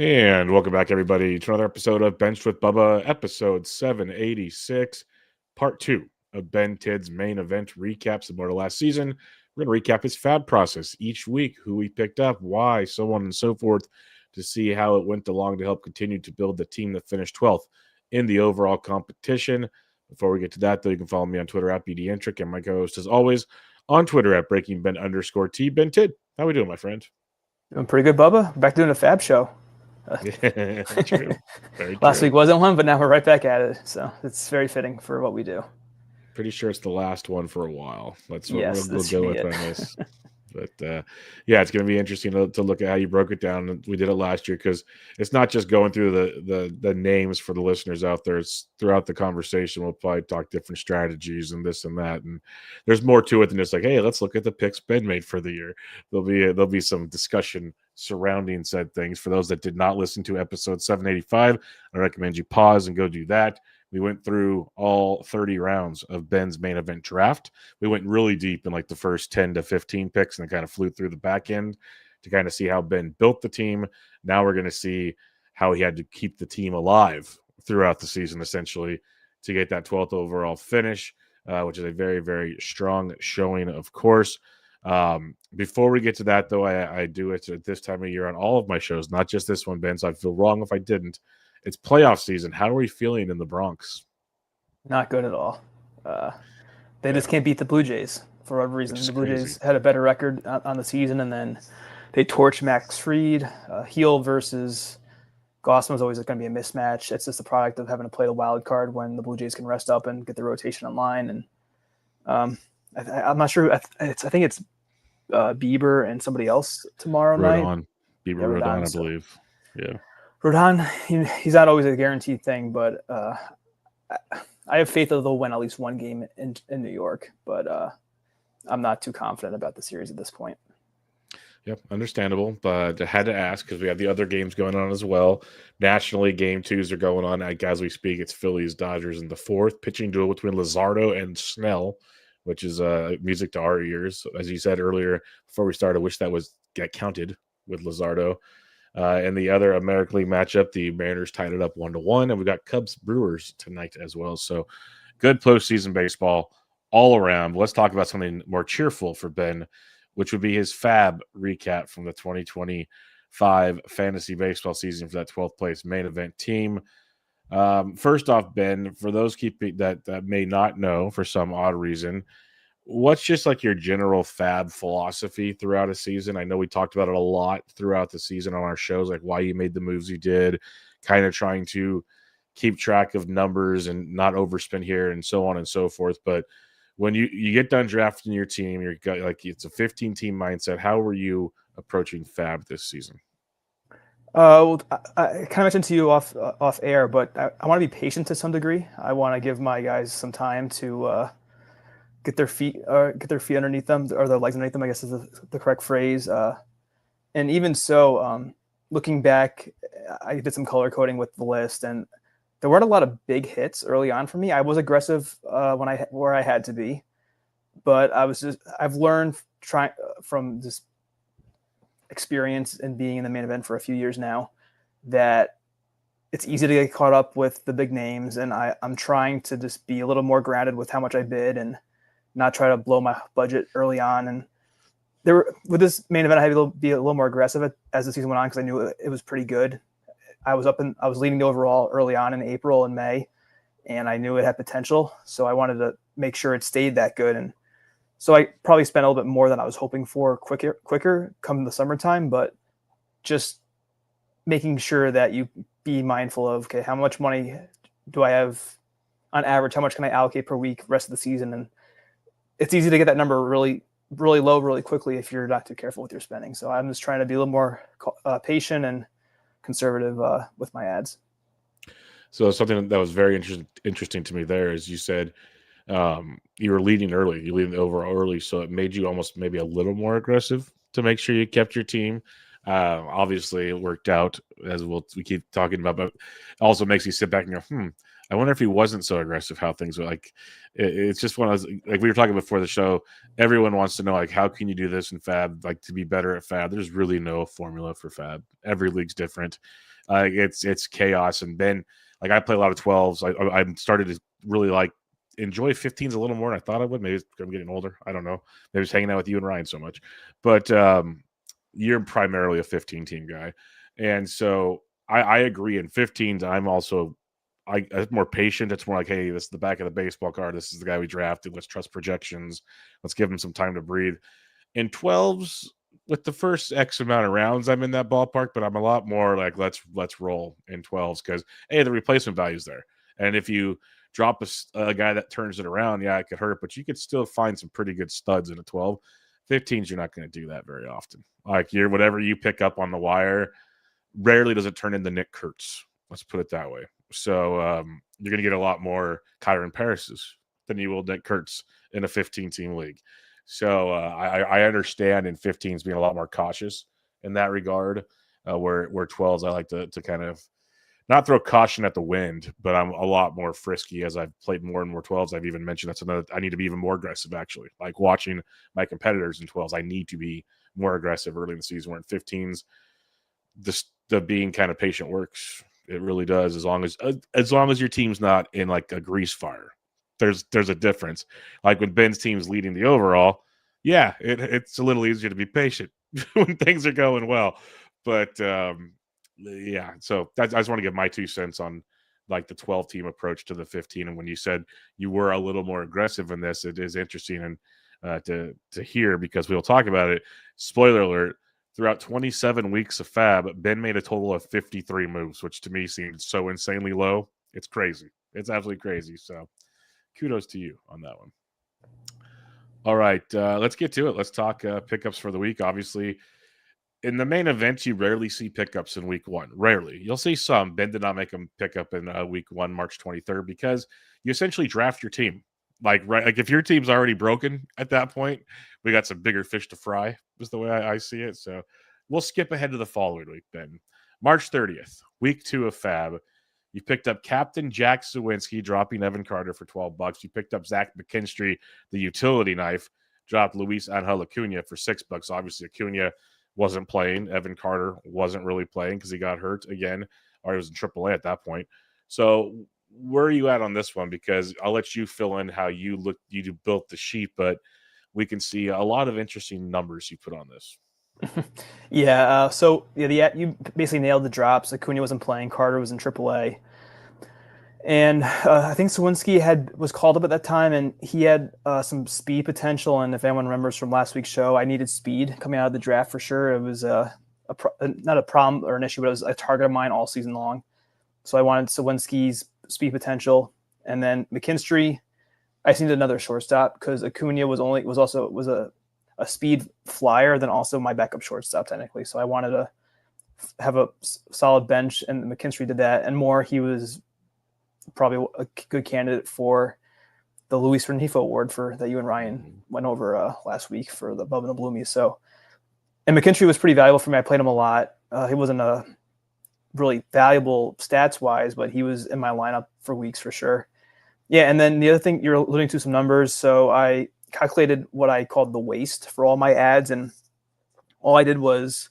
And welcome back, everybody, to another episode of Benched with Bubba, episode 786, part 2 of Ben Tidd's main event recap similar to last season. We're going to recap his FAAB process each week, who we picked up, why, so on and so forth, to see how it went along to help continue to build the team that finished 12th in the overall competition. Before we get to that, though, you can follow me on Twitter at BDentric and my co-host, as always, on Twitter at BreakingBen_T. Ben Tidd, how we doing, my friend? Doing pretty good, Bubba. Back doing a FAAB show. Yeah, true. Very Last true. week wasn't one, but now we're right back at it. So it's very fitting for what we do. Pretty sure it's the last one for a while. That's what Yes, we'll this go should be with it. on this. But yeah, it's going to be interesting to look at how you broke it down. We did it last year because it's not just going through the names for the listeners out there. It's throughout the conversation. We'll probably talk different strategies and this and that. And there's more to it than just like, hey, let's look at the picks Ben made for the year. There'll be some discussion surrounding said things. For those that did not listen to episode 785, I recommend you pause and go do that. We went through all 30 rounds of Ben's main event draft. We went really deep in like the first 10 to 15 picks and then kind of flew through the back end to kind of see how Ben built the team. Now we're going to see how he had to keep the team alive throughout the season, essentially, to get that 12th overall finish, which is a very, very strong showing, of course. Before we get to that, though, I do it at this time of year on all of my shows, not just this one, Ben, so I'd feel wrong if I didn't. It's playoff season. How are we feeling in the Bronx? Not good at all. They just can't beat the Blue Jays for whatever reason. The Blue Jays had a better record on the season, and then they torched Max Fried. Heel versus Gossman was always going to be a mismatch. It's just the product of having to play the wild card when the Blue Jays can rest up and get the rotation in line. And I'm not sure. I think it's Bieber and somebody else tomorrow night. Bieber Rodon, I believe. Yeah. Rodon, he's not always a guaranteed thing, but I have faith that they'll win at least one game in New York, but I'm not too confident about the series at this point. Yep, understandable, but I had to ask because we have the other games going on as well. Nationally, game twos are going on as we speak. It's Phillies, Dodgers in the fourth. Pitching duel between Luzardo and Snell, which is music to our ears. As you said earlier before we started, I wish that got counted with Luzardo. And the other American League matchup, the Mariners tied it up 1-1, and we got Cubs Brewers tonight as well. So good postseason baseball all around. Let's talk about something more cheerful for Ben, which would be his FAAB recap from the 2025 fantasy baseball season for that 12th place main event team. First off, Ben, for those that may not know for some odd reason, what's just like your general FAAB philosophy throughout a season? I know we talked about it a lot throughout the season on our shows, like why you made the moves you did, kind of trying to keep track of numbers and not overspend here and so on and so forth. But when you get done drafting your team, you're like, it's a 15-team mindset. How were you approaching FAAB this season? Well, I kind of mentioned to you off air, but I want to be patient to some degree. I want to give my guys some time to get their feet underneath them, or their legs underneath them, I guess is the correct phrase. And even so, looking back, I did some color coding with the list, and there weren't a lot of big hits early on for me. I was aggressive where I had to be, but I've learned from this experience and being in the main event for a few years now that it's easy to get caught up with the big names, and I'm trying to just be a little more grounded with how much I bid and not try to blow my budget early on. And with this main event, I had to be a little more aggressive as the season went on because I knew it was pretty good. I was leading the overall early on in April and May, and I knew it had potential. So I wanted to make sure it stayed that good. And so I probably spent a little bit more than I was hoping for quicker come the summertime, but just making sure that you be mindful of, okay, how much money do I have on average? How much can I allocate per week rest of the season? And it's easy to get that number really, really low really quickly if you're not too careful with your spending. So I'm just trying to be a little more patient and conservative with my ads. So something that was very interesting to me there is you said you were leading early. You leading the overall early, so it made you almost maybe a little more aggressive to make sure you kept your team Obviously, it worked out, as we keep talking about, but it also makes you sit back and go, I wonder if he wasn't so aggressive, how things were like. It's just one of those, like we were talking before the show, everyone wants to know, like, how can you do this in FAAB, like, to be better at FAAB? There's really no formula for FAAB. Every league's different. It's chaos. And Ben, like, I play a lot of 12s. I'm started to really, like, enjoy 15s a little more than I thought I would. Maybe it's because I'm getting older. I don't know. Maybe it's hanging out with you and Ryan so much. But you're primarily a 15 team guy. And so I agree. In 15s, I'm more patient. It's more like, hey, this is the back of the baseball card. This is the guy we drafted. Let's trust projections. Let's give him some time to breathe. In 12s, with the first X amount of rounds, I'm in that ballpark, but I'm a lot more like, let's roll in 12s because, hey, the replacement value is there. And if you drop a guy that turns it around, yeah, it could hurt, but you could still find some pretty good studs in a 12. 15s, you're not going to do that very often. Like, whatever you pick up on the wire, rarely does it turn into Nick Kurtz. Let's put it that way. So you're going to get a lot more Kyron Paris's than you will Nick Kurtz in a 15-team league. So I understand in 15s being a lot more cautious in that regard, where 12s I like to kind of not throw caution at the wind, but I'm a lot more frisky as I've played more and more 12s. I've even mentioned that's another, I need to be even more aggressive, actually. Like watching my competitors in 12s, I need to be more aggressive early in the season. Where in 15s, the being kind of patient works. It really does, as long as your team's not in like a grease fire. There's a difference. Like when Ben's team's leading the overall, yeah, it's a little easier to be patient when things are going well. But yeah, so I just want to give my 2 cents on like the 12 team approach to the 15. And when you said you were a little more aggressive in this, it is interesting and to hear, because we'll talk about it. Spoiler alert. Throughout 27 weeks of FAAB, Ben made a total of 53 moves, which to me seemed so insanely low. It's crazy. It's absolutely crazy. So kudos to you on that one. All right, let's get to it. Let's talk pickups for the week. Obviously, in the main event, you rarely see pickups in week 1. Rarely. You'll see some. Ben did not make a pickup in week 1, March 23rd, because you essentially draft your team. Like if your team's already broken at that point, we got some bigger fish to fry, is the way I see it. So we'll skip ahead to the following week, Ben. March 30th, week 2 of FAAB. You picked up Captain Jack Sawinski, dropping Evan Carter for $12. You picked up Zach McKinstry, the utility knife, dropped Luis Angel Acuna for $6. Obviously, Acuna wasn't playing. Evan Carter wasn't really playing because he got hurt again, or he was in AAA at that point. So where are you at on this one? Because I'll let you fill in how you built the sheet, but we can see a lot of interesting numbers you put on this. Yeah. You basically nailed the drops. Acuna wasn't playing. Carter was in AAA. And I think Sawinski was called up at that time, and he had some speed potential. And if anyone remembers from last week's show, I needed speed coming out of the draft for sure. It was not a problem or an issue, but it was a target of mine all season long. So I wanted Sawinski's speed potential, and then McKinstry. I just needed another shortstop because Acuna was a speed flyer, then also my backup shortstop technically. So I wanted to have a solid bench, and McKinstry did that and more. He was probably a good candidate for the Luis Rengifo Award that you and Ryan went over last week for the Bubba and the Bloomies. So, and McKinstry was pretty valuable for me. I played him a lot. He wasn't a really valuable stats wise, but he was in my lineup for weeks for sure. Yeah. And then the other thing, you're alluding to some numbers. So I calculated what I called the waste for all my ads. And all I did was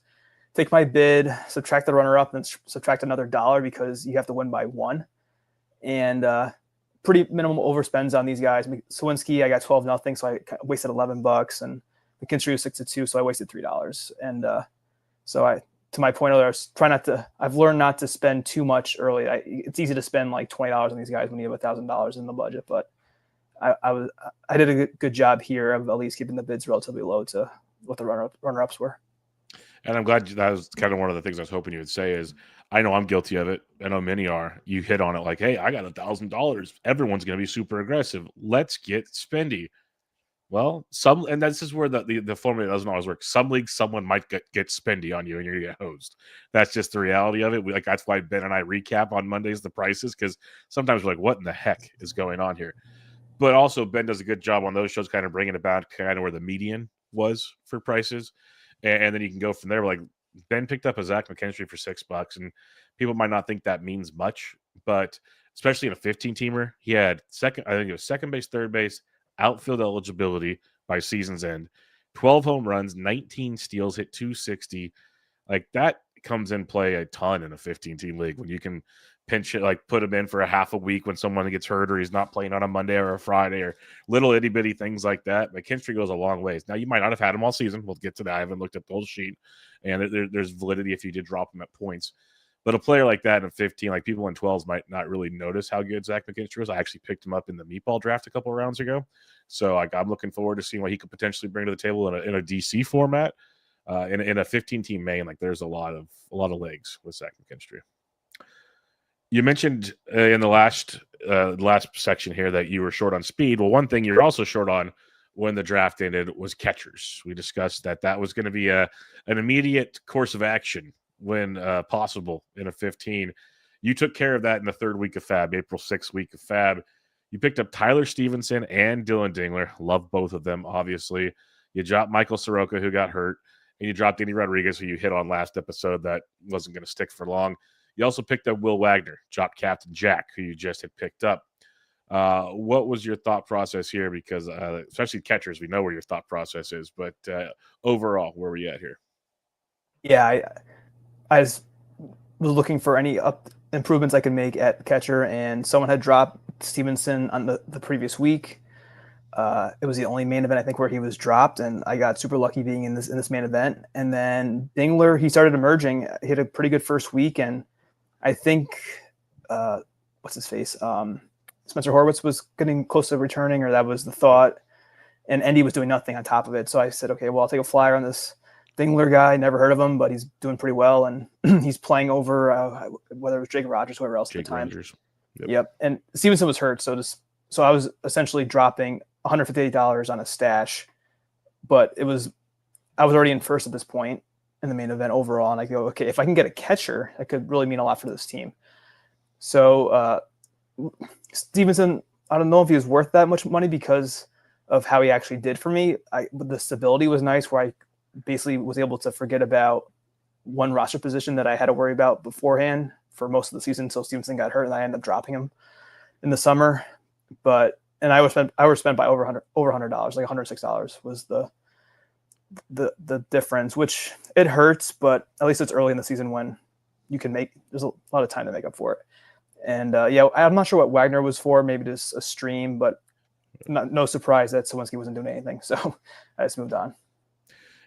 take my bid, subtract the runner up, and subtract another $1 because you have to win by 1. And pretty minimum overspends on these guys. Sawinski, I got 12-0, so I wasted $11, and McKinstry was 6-2, so I wasted $3. And so to my point earlier, I've learned not to spend too much early. It's easy to spend like $20 on these guys when you have $1,000 in the budget, but I did a good job here of at least keeping the bids relatively low to what the runner-ups were. And I'm glad that was kind of one of the things I was hoping you would say is, I know I'm guilty of it. I know many are. You hit on it like, hey, I got $1,000. Everyone's going to be super aggressive. Let's get spendy. Well, and this is where the formula doesn't always work. Some leagues, someone might get spendy on you and you're going to get hosed. That's just the reality of it. That's why Ben and I recap on Mondays the prices, because sometimes we're like, what in the heck is going on here? But also Ben does a good job on those shows kind of bringing about kind of where the median was for prices. And then you can go from there. Like, Ben picked up a Zach McKinstry for $6, and people might not think that means much, but especially in a 15-teamer, he had second base, third base, outfield eligibility by season's end, 12 home runs, 19 steals, hit 260. Like that comes in play a ton in a 15-team league when you can pinch it, like put him in for a half a week when someone gets hurt or he's not playing on a Monday or a Friday or little itty bitty things like that. McKinstry goes a long ways. Now you might not have had him all season. We'll get to that. I haven't looked at the whole sheet, and there's validity if you did drop him at points. But a player like that in 15, like people in 12s might not really notice how good Zach McKinstry was. I actually picked him up in the meatball draft a couple of rounds ago. So I'm looking forward to seeing what he could potentially bring to the table in a DC format. In a 15-team main, like there's a lot of legs with Zach McKinstry. You mentioned in the last section here that you were short on speed. Well, one thing you're also short on when the draft ended was catchers. We discussed that was going to be an immediate course of action when possible in a 15. You took care of that in the third week of FAAB, April 6th week of FAAB. You picked up Tyler Stevenson and Dylan Dingler. Love both of them, obviously. You dropped Michael Soroka, who got hurt, and you dropped Andy Rodriguez, who you hit on last episode that wasn't going to stick for long. You also picked up Will Wagner, dropped Captain Jack, who you just had picked up. What was your thought process here? Because especially catchers, we know where your thought process is, but overall, where were you at here? Yeah, I was looking for any improvements I could make at catcher, and someone had dropped Stevenson on the previous week. It was the only main event I think where he was dropped, and I got super lucky being in this main event. And then Dingler, he started emerging. He had a pretty good first week, and I think what's his face? Spencer Horwitz was getting close to returning, or that was the thought. And Andy was doing nothing on top of it. So I said, okay, well, I'll take a flyer on this Dingler guy. Never heard of him, but he's doing pretty well, and he's playing over whether it was Jake Rogers, whoever else at the time. Rogers. Yep. And Stevenson was hurt, so I was essentially dropping $158 on a stash, but I was already in first at this point in the main event overall. And I go, okay, if I can get a catcher, that could really mean a lot for this team. So Stevenson, I don't know if he was worth that much money because of how he actually did for me. The stability was nice, where I basically was able to forget about one roster position that I had to worry about beforehand for most of the season. So Stevenson got hurt, and I ended up dropping him in the summer. And I was spent by over $100, like $106 was the difference, which it hurts, but at least it's early in the season when there's a lot of time to make up for it. And I'm not sure what Wagner was for, maybe just a stream, but no surprise that Sawinski wasn't doing anything. So I just moved on.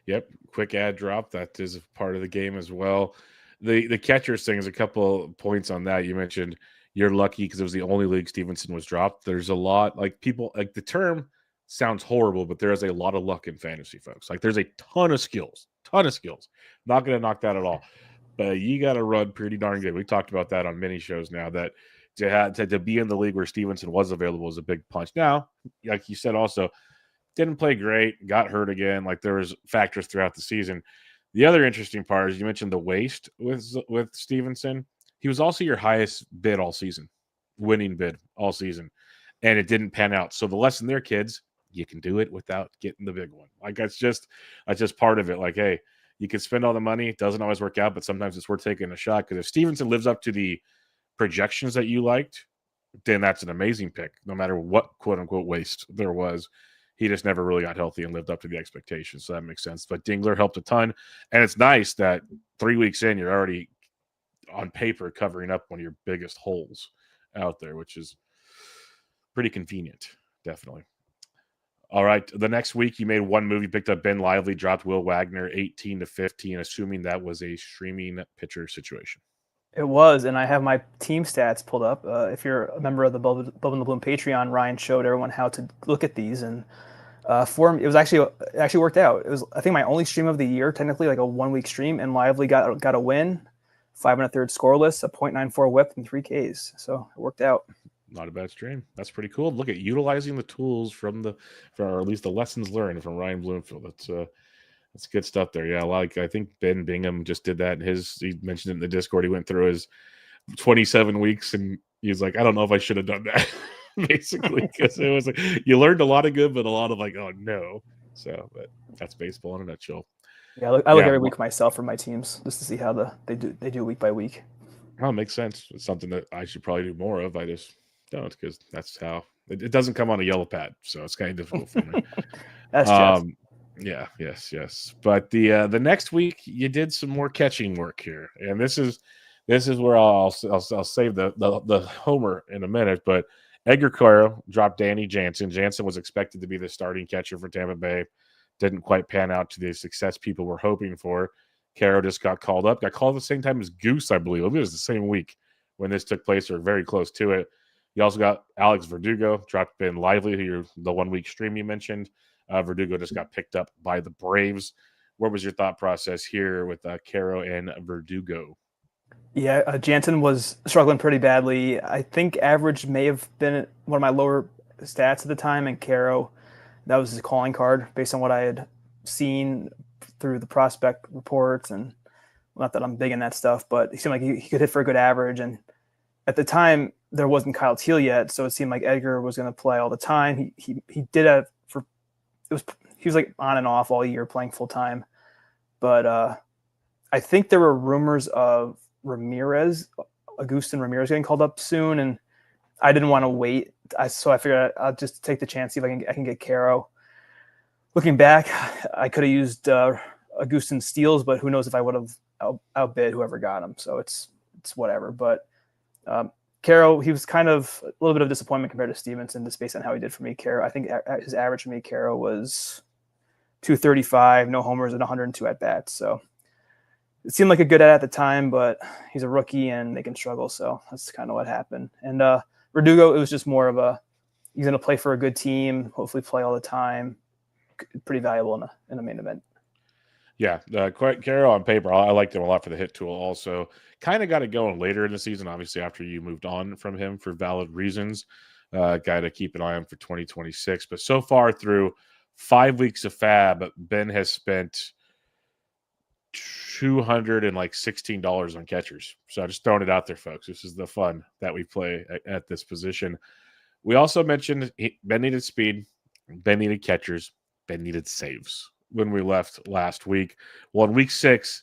Yep. Quick ad drop. That is a part of the game as well. The catchers thing is a couple points on that. You mentioned you're lucky because it was the only league Stevenson was dropped. There's a lot, like people, like the term sounds horrible, but there is a lot of luck in fantasy, folks. Like there's a ton of skills. Not going to knock that at all. But you got to run pretty darn good. We talked about that on many shows now, that to be in the league where Stevenson was available is a big punch. Now, like you said, also didn't play great, got hurt again. Like there was factors throughout the season. The other interesting part is you mentioned the waste with Stevenson. He was also your highest bid all season, winning bid all season, and it didn't pan out. So the lesson there, kids, you can do it without getting the big one. Like that's just part of it. Like, hey, you can spend all the money. It doesn't always work out, but sometimes it's worth taking a shot, because if Stevenson lives up to the projections that you liked, then that's an amazing pick, no matter what quote unquote waste there was. He just never really got healthy and lived up to the expectations. So that makes sense. But Dingler helped a ton. And it's nice that 3 weeks in, you're already on paper covering up one of your biggest holes out there, which is pretty convenient. Definitely. All right. The next week you made one move. You picked up Ben Lively, dropped Will Wagner 18-15, assuming that was a streaming pitcher situation. It was, and I have my team stats pulled up. If you're a member of the Bubba and the Bloom Patreon, Ryan showed everyone how to look at these, and for me, it actually worked out. It was, I think, my only stream of the year, technically, like a 1 week stream, and Lively got a win, 5 1/3 scoreless, a .94 WHIP, and 3 Ks. So it worked out. Not a bad stream. That's pretty cool. Look at utilizing the tools or at least the lessons learned from Ryan Bloomfield. That's good stuff there. Yeah, like I think Ben Bingham just did that. He mentioned it in the Discord. He went through his 27 weeks, and he was like, I don't know if I should have done that, basically, because it was like you learned a lot of good, but a lot of like, oh no. So, but that's baseball in a nutshell. Yeah, I look Yeah, every week myself for my teams just to see how they do week by week. well, it makes sense. It's something that I should probably do more of. I just don't because that's how it doesn't come on a yellow pad, so it's kind of difficult for me. That's chess. Um, yeah, yes. But the next week you did some more catching work here, and this is where I'll save the homer in a minute. But Edgar Caro dropped Danny Jansen. Jansen was expected to be the starting catcher for Tampa Bay. Didn't quite pan out to the success people were hoping for. Caro just got called up. Got called at the same time as Goose, I believe. It was the same week when this took place, or very close to it. You also got Alex Verdugo, dropped Ben Lively, who the 1 week stream you mentioned. Verdugo just got picked up by the Braves. What was your thought process here with Caro and Verdugo? Yeah, Jansen was struggling pretty badly. I think average may have been one of my lower stats at the time, and Caro, that was his calling card based on what I had seen through the prospect reports. And not that I'm big in that stuff, but he seemed like he could hit for a good average. And at the time, there wasn't Kyle Teal yet, so it seemed like Edgar was going to play all the time. He did have he was like on and off all year playing full time, but I think there were rumors of Agustin Ramirez getting called up soon, and I didn't want to wait. So I figured I'll just take the chance, see if I can get Caro. Looking back, I could have used Agustin steals, but who knows if I would have outbid whoever got him. So it's whatever. But Caro, he was kind of a little bit of disappointment compared to Stevenson, just based on how he did for me. Caro, I think his average for me, Caro, was 235, no homers, and 102 at bats. So it seemed like a good at the time, but he's a rookie and they can struggle. So that's kind of what happened. And Verdugo, it was just more of he's going to play for a good team, hopefully play all the time. Pretty valuable in a main event. Yeah, Caro on paper, I liked him a lot for the hit tool. Also, kind of got it going later in the season, obviously after you moved on from him for valid reasons. Guy to keep an eye on for 2026. But so far through 5 weeks of FAAB, Ben has spent $216 on catchers. So just throwing it out there, folks. This is the fun that we play at this position. We also mentioned Ben needed speed, Ben needed catchers, Ben needed saves when we left last week. Well, in week 6,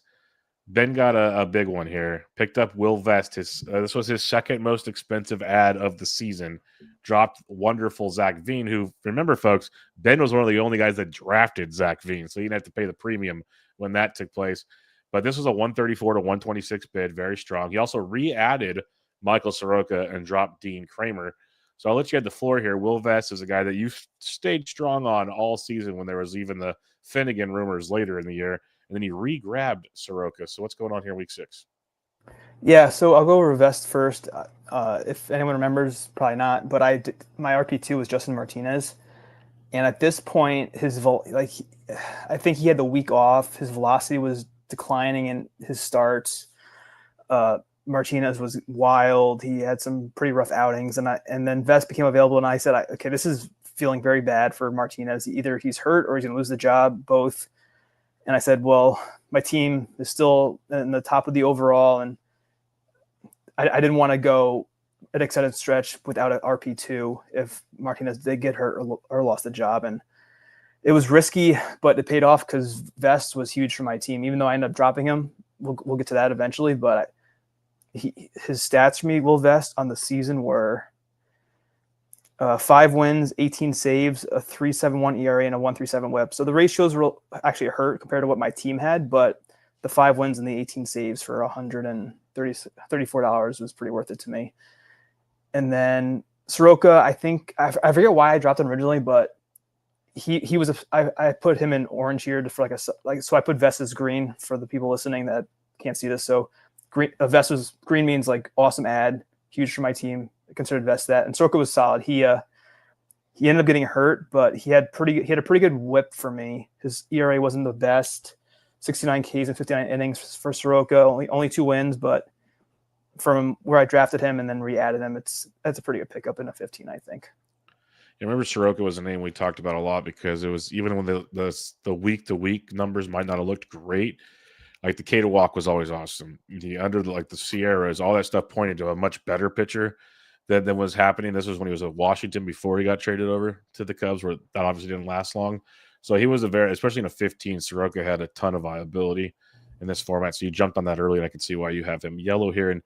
Ben got a big one here. Picked up Will Vest. This was his second most expensive ad of the season. Dropped wonderful Zach Veen, who, remember, folks, Ben was one of the only guys that drafted Zach Veen, so he didn't have to pay the premium when that took place. But this was a 134 to 126 bid, very strong. He also re-added Michael Soroka and dropped Dean Kramer. So I'll let you have the floor here. Will Vest is a guy that you stayed strong on all season when there was even the Finnegan rumors later in the year. And then he re-grabbed Soroka. So what's going on here in week 6? Yeah, so I'll go over Vest first. If anyone remembers, probably not, but my RP2 was Justin Martinez. And at this point, I think he had the week off. His velocity was declining in his starts. Martinez was wild. He had some pretty rough outings, and then Vest became available, and I said, okay, this is feeling very bad for Martinez. Either he's hurt or he's going to lose the job, both. And I said, well, my team is still in the top of the overall, and I didn't want to go an extended stretch without an RP2 if Martinez did get hurt or lost the job. And it was risky, but it paid off because Vest was huge for my team. Even though I ended up dropping him, we'll get to that eventually. But his stats for me, Will Vest, on the season were 5 wins, 18 saves, a 3.71 ERA, and a 1.37 WHIP. So the ratios were actually hurt compared to what my team had, but the 5 wins and the 18 saves for $134 was pretty worth it to me. And then Soroka, I think I forget why I dropped him originally, but he was I put him in orange here for so I put Vest as green for the people listening that can't see this. So green, Vest green means like awesome ad, huge for my team. I considered Vest that, and Soroka was solid. He ended up getting hurt, but he had a pretty good whip for me. His ERA wasn't the best, 69 Ks and 59 innings for Soroka, only 2 wins, but from where I drafted him and then re-added him, that's a pretty good pickup in a 15, I think. I remember Soroka was a name we talked about a lot because it was, even when the week-to-week numbers might not have looked great, like the K to walk was always awesome. The Sierras, all that stuff pointed to a much better pitcher than was happening. This was when he was at Washington before he got traded over to the Cubs, where that obviously didn't last long. So he was especially in a 15, Soroka had a ton of viability in this format. So you jumped on that early, and I can see why you have him yellow here. And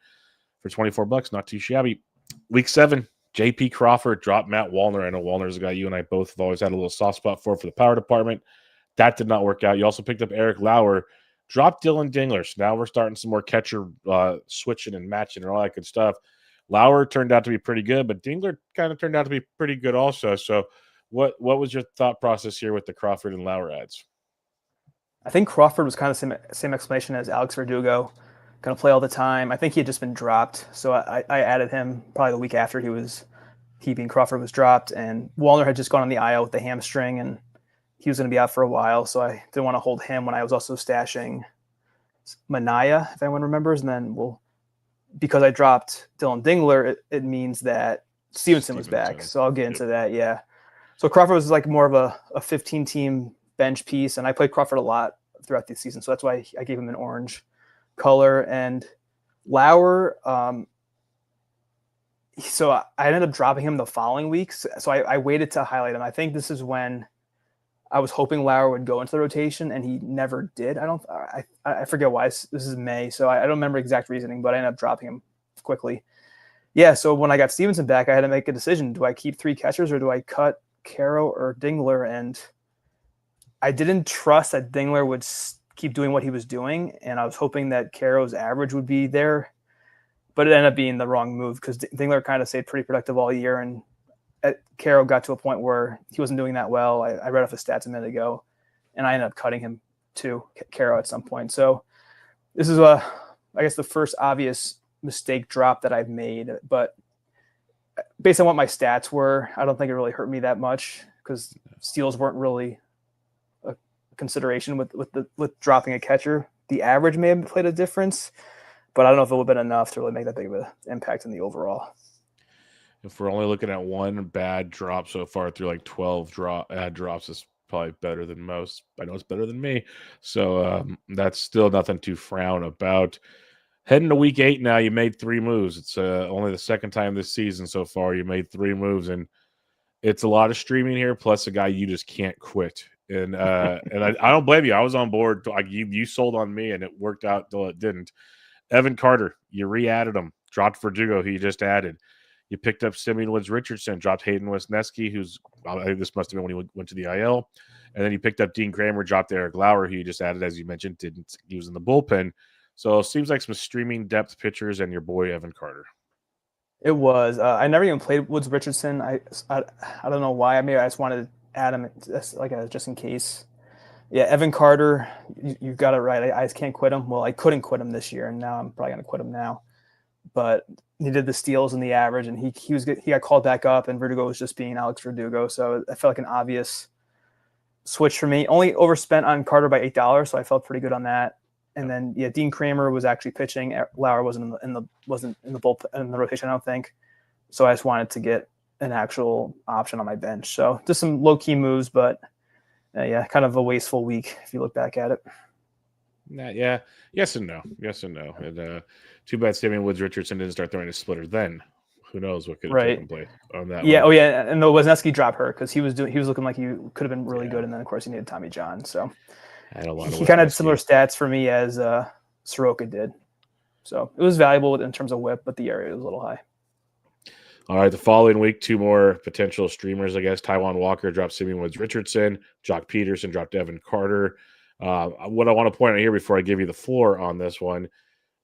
for $24, not too shabby. Week 7, J.P. Crawford dropped Matt Wallner. I know Wallner's a guy you and I both have always had a little soft spot for the power department. That did not work out. You also picked up Eric Lauer, dropped Dylan Dingler. So now we're starting some more catcher switching and matching and all that good stuff. Lauer turned out to be pretty good, but Dingler kind of turned out to be pretty good also. So what was your thought process here with the Crawford and Lauer ads? I think Crawford was kind of the same explanation as Alex Verdugo, going to play all the time. I think he had just been dropped, so I added him probably the week after he being Crawford was dropped, and Wallner had just gone on the IL with the hamstring, and he was going to be out for a while, so I didn't want to hold him when I was also stashing Manaea, if anyone remembers. And then, because I dropped Dylan Dingler, it means that Stevenson was back, so I'll get into that, yeah. So Crawford was like more of a 15-team bench piece, and I played Crawford a lot throughout the season, so that's why I gave him an orange color. And Lauer, so I ended up dropping him the following week, so I waited to highlight him. I think this is when I was hoping Lauer would go into the rotation, and he never did. I forget why. This is May, so I don't remember exact reasoning, but I ended up dropping him quickly. Yeah, so when I got Stevenson back, I had to make a decision. Do I keep 3 catchers, or do I cut Caro or Dingler? And I didn't trust that Dingler would keep doing what he was doing, and I was hoping that Caro's average would be there, but it ended up being the wrong move because Dingler kind of stayed pretty productive all year, and Caro got to a point where he wasn't doing that well. I read off his stats a minute ago, and I ended up cutting him to Caro at some point. So this is I guess the first obvious mistake drop that I've made, but based on what my stats were, I don't think it really hurt me that much because steals weren't really a consideration with dropping a catcher. The average may have played a difference, but I don't know if it would have been enough to really make that big of an impact in the overall. If we're only looking at one bad drop so far through like 12 drops, is probably better than most. I know it's better than me. So that's still nothing to frown about. Heading to week 8 now, you made 3 moves. It's only the second time this season so far you made 3 moves, and it's a lot of streaming here, plus a guy you just can't quit. And and I don't blame you. I was on board. You sold on me, and it worked out till it didn't. Evan Carter, you re-added him. Dropped Verdugo, who you just added. You picked up Simeon Woods-Richardson, dropped Hayden Wesneski, this must have been when he went to the IL. And then you picked up Dean Kramer, dropped Eric Lauer, who you just added, as you mentioned, he was in the bullpen. So it seems like some streaming depth pitchers and your boy Evan Carter. It was. I never even played Woods-Richardson. I don't know why. Maybe I just wanted to add him just in case. Yeah, Evan Carter, you got it right. I just can't quit him. Well, I couldn't quit him this year, and now I'm probably going to quit him now. But he did the steals and the average, and he was good. He got called back up, and Verdugo was just being Alex Verdugo. So I felt like an obvious switch for me. Only overspent on Carter by $8, so I felt pretty good on that. And then Dean Kramer was actually pitching. Lauer wasn't in the bullpen in the rotation, I don't think. So I just wanted to get an actual option on my bench. So just some low key moves, but kind of a wasteful week if you look back at it. Yeah, yes and no. And too bad Simeon Woods-Richardson didn't start throwing a splitter then. Who knows what could have taken place on that one. Oh, yeah, and the Wesneski dropped hurt because he was looking like he could have been really good, and then of course he needed Tommy John. So he kind of had similar stats for me as Soroka did. So it was valuable in terms of whip, but the area was a little high. All right, the following week, 2 more potential streamers, I guess. Taijuan Walker dropped Simeon Woods-Richardson. Jock Peterson dropped Evan Carter. What I want to point out here before I give you the floor on this one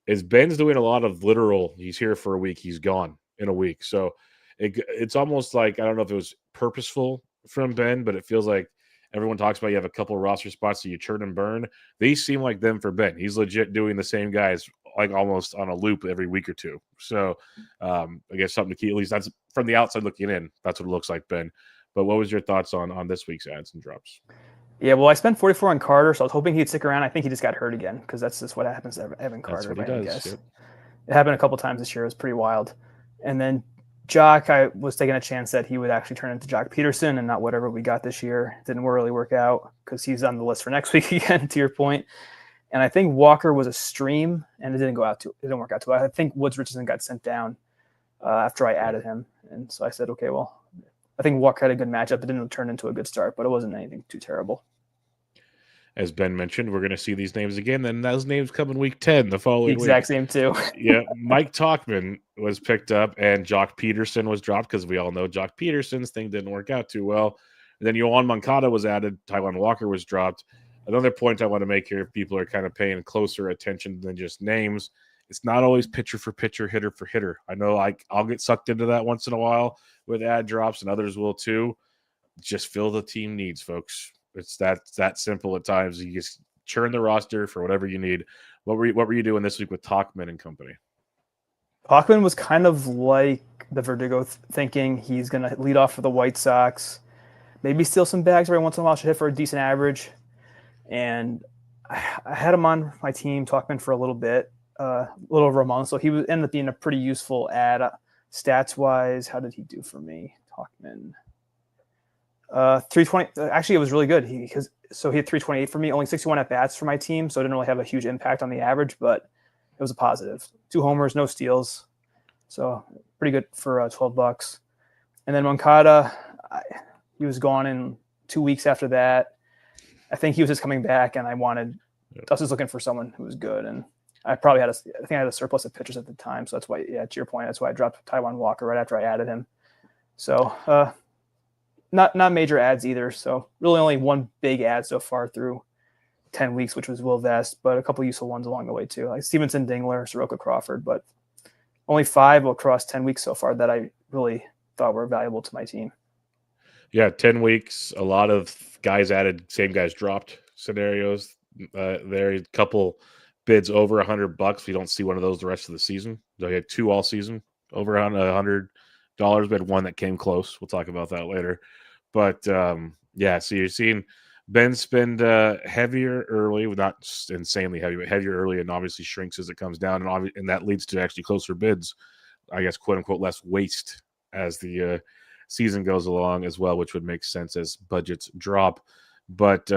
is Ben's doing a lot of literal, he's here for a week, he's gone in a week. So it's almost like, I don't know if it was purposeful from Ben, but it feels like everyone talks about you have a couple of roster spots that you churn and burn. These seem like them for Ben. He's legit doing the same guys like almost on a loop every week or two. So I guess something to keep, at least that's from the outside looking in. That's what it looks like, Ben. But what was your thoughts on this week's ads and drops? Yeah, well, I spent 44 on Carter, so I was hoping he'd stick around. I think he just got hurt again because that's just what happens to Evan Carter. That's what he does. Yep. It happened a couple times this year. It was pretty wild. And then Jock, I was taking a chance that he would actually turn into Jock Peterson and not whatever we got this year. It didn't really work out because he's on the list for next week again, to your point. And I think Walker was a stream, and it didn't work out too well. I think Woods-Richardson got sent down after I added him. And so I said, okay, well, I think Walker had a good matchup. It didn't turn into a good start, but it wasn't anything too terrible. As Ben mentioned, we're going to see these names again. Then those names come in week 10 the following The exact week. same too. Yeah, Mike Talkman was picked up, and Jock Peterson was dropped because we all know Jock Peterson's thing didn't work out too well. And then Yohan Moncada was added. Taiwan Walker was dropped. Another point I want to make here, if people are kind of paying closer attention than just names, it's not always pitcher for pitcher, hitter for hitter. I know I'll get sucked into that once in a while with ad drops, and others will too. Just fill the team needs, folks. It's that simple at times. You just churn the roster for whatever you need. What were you doing this week with Talkman and company? Talkman was kind of like the Verdugo thinking. He's going to lead off for the White Sox, maybe steal some bags every once in a while, should hit for a decent average. And I had him on my team, Talkman, for a little bit, a little over a month. So he ended up being a pretty useful ad. Stats-wise, how did he do for me, Talkman? 320. Actually, it was really good. He had 328 for me, only 61 at bats for my team, so it didn't really have a huge impact on the average, but it was a positive. 2 homers, no steals, so pretty good for $12. And then Moncada, he was gone in 2 weeks after that. I think he was just coming back, and I was just looking for someone who was good, and I think I had a surplus of pitchers at the time, so that's why, to your point, that's why I dropped Taiwan Walker right after I added him. So, Not major ads either, so really only one big ad so far through 10 weeks, which was Will Vest, but a couple useful ones along the way too, like Stevenson, Dingler, Soroka, Crawford, but only 5 across 10 weeks so far that I really thought were valuable to my team. Yeah, 10 weeks, a lot of guys added, same guys dropped scenarios. There, a couple bids over $100. We don't see one of those the rest of the season. So he had 2 all season over $100. We had one that came close. We'll talk about that later. But yeah, so you're seeing Ben spend heavier early, not insanely heavy, but heavier early, and obviously shrinks as it comes down, and that leads to actually closer bids. I guess, quote unquote, less waste as the season goes along as well, which would make sense as budgets drop. But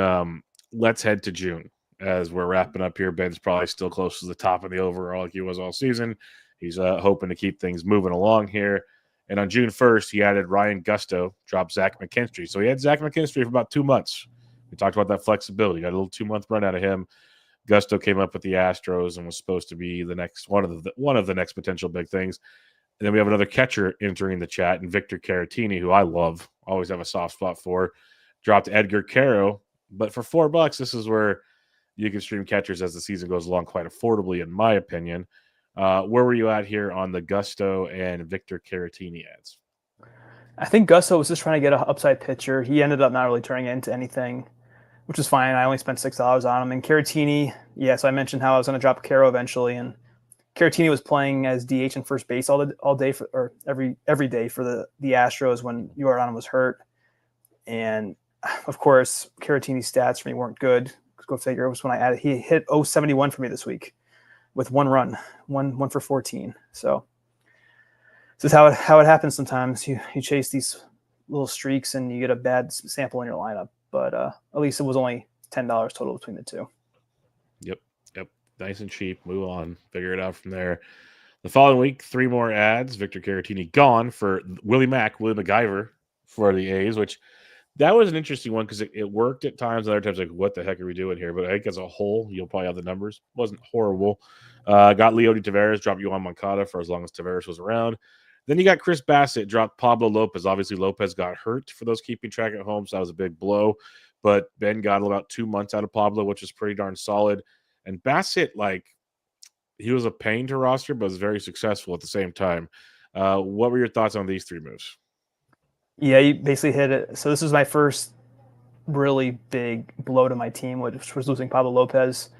let's head to June as we're wrapping up here. Ben's probably still close to the top of the overall like he was all season. He's hoping to keep things moving along here. And on June 1st, he added Ryan Gusto, dropped Zach McKinstry. So he had Zach McKinstry for about 2 months. We talked about that flexibility. Got a little 2-month run out of him. Gusto came up with the Astros and was supposed to be the next one of the next potential big things. And then we have another catcher entering the chat, and Victor Caratini, who I love, always have a soft spot for, dropped Edgar Caro. But for $4, this is where you can stream catchers as the season goes along quite affordably, in my opinion. Where were you at here on the Gusto and Victor Caratini ads? I think Gusto was just trying to get an upside pitcher. He ended up not really turning it into anything, which is fine. I only spent $6 on him. And Caratini, so I mentioned how I was going to drop Caro eventually, and Caratini was playing as DH and first base all day or every day for the Astros when Yordan was hurt. And of course, Caratini's stats for me weren't good. Go figure. It was when I added. He hit 071 for me this week with 1 run, one for 14. So this is how it happens sometimes. You chase these little streaks and you get a bad sample in your lineup. But at least it was only $10 total between the two. Yep. Nice and cheap. Move on. Figure it out from there. The following week, 3 more ads. Victor Caratini gone for Willie MacGyver for the A's, which that was an interesting one because it worked at times. Other times, like, what the heck are we doing here? But I think as a whole, you'll probably have the numbers. Wasn't horrible. Got Leody Taveras, dropped Yohan Moncada for as long as Taveras was around. Then you got Chris Bassett, dropped Pablo Lopez. Obviously, Lopez got hurt for those keeping track at home, so that was a big blow. But Ben got about 2 months out of Pablo, which is pretty darn solid. And Bassett, he was a pain to roster, but was very successful at the same time. What were your thoughts on these 3 moves? Yeah, you basically hit it. So this was my first really big blow to my team, which was losing Pablo Lopez.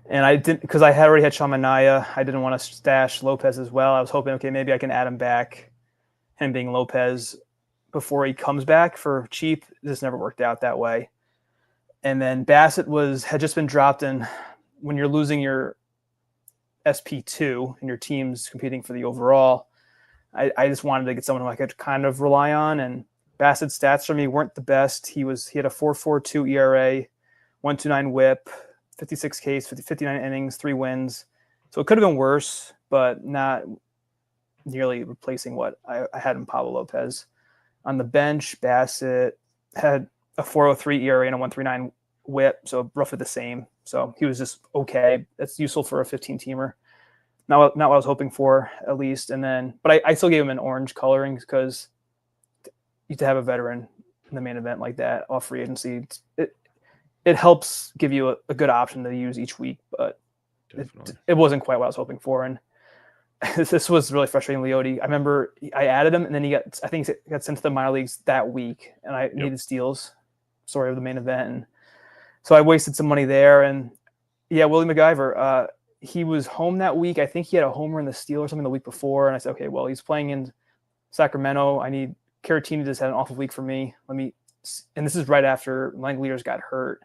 And I didn't, because I had already had Sean Manaea. I didn't want to stash Lopez as well. I was hoping, okay, maybe I can add him back, him being Lopez, before he comes back for cheap. This never worked out that way. And then Bassett had just been dropped in. When you're losing your SP2 and your team's competing for the overall, I just wanted to get someone who I could kind of rely on. And Bassett's stats for me weren't the best. He had a 4.42 ERA, 1.29 WHIP, 56 Ks, 59 innings, 3 wins. So it could have been worse, but not nearly replacing what I had in Pablo Lopez. On the bench, Bassett had a 4.03 ERA and a 1.39 WHIP, so roughly the same. So he was just okay. That's useful for a 15-teamer. Not what I was hoping for, at least. And then, but I still gave him an orange coloring because you to have a veteran in the main event like that off free agency, it helps give you a good option to use each week, but it wasn't quite what I was hoping for. And this was really frustrating. Leote, I remember I added him, and then he got sent to the minor leagues that week, and I needed steals. Sorry, of the main event, and so I wasted some money there. And yeah, Willie McIver, he was home that week. I think he had a homer in the steal or something the week before, and I said, okay, well, he's playing in Sacramento. Caratini just had an awful week for me. And this is right after Langleaders got hurt,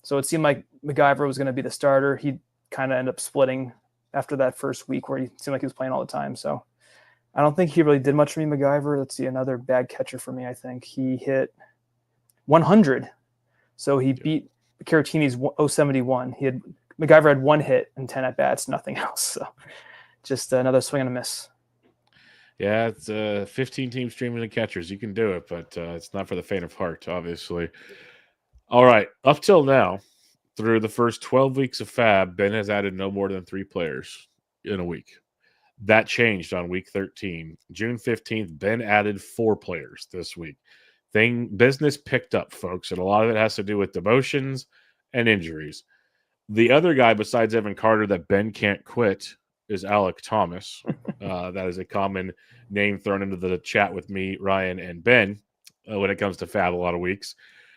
so it seemed like McIver was going to be the starter. He kind of ended up splitting after that first week where he seemed like he was playing all the time. So I don't think he really did much for me, McIver. Let's see, another bad catcher for me. I think he hit 100. So he beat Caratini's 071. McIver had 1 hit and 10 at-bats, nothing else. So just another swing and a miss. Yeah, it's 15-team streaming of catchers. You can do it, but it's not for the faint of heart, obviously. All right, up till now, through the first 12 weeks of FAAB, Ben has added no more than 3 players in a week. That changed on week 13. June 15th, Ben added 4 players this week. Business picked up, folks, and a lot of it has to do with demotions and injuries. The other guy besides Evan Carter that Ben can't quit is Alec Thomas. That is a common name thrown into the chat with me, Ryan, and Ben when it comes to FAAB a lot of weeks.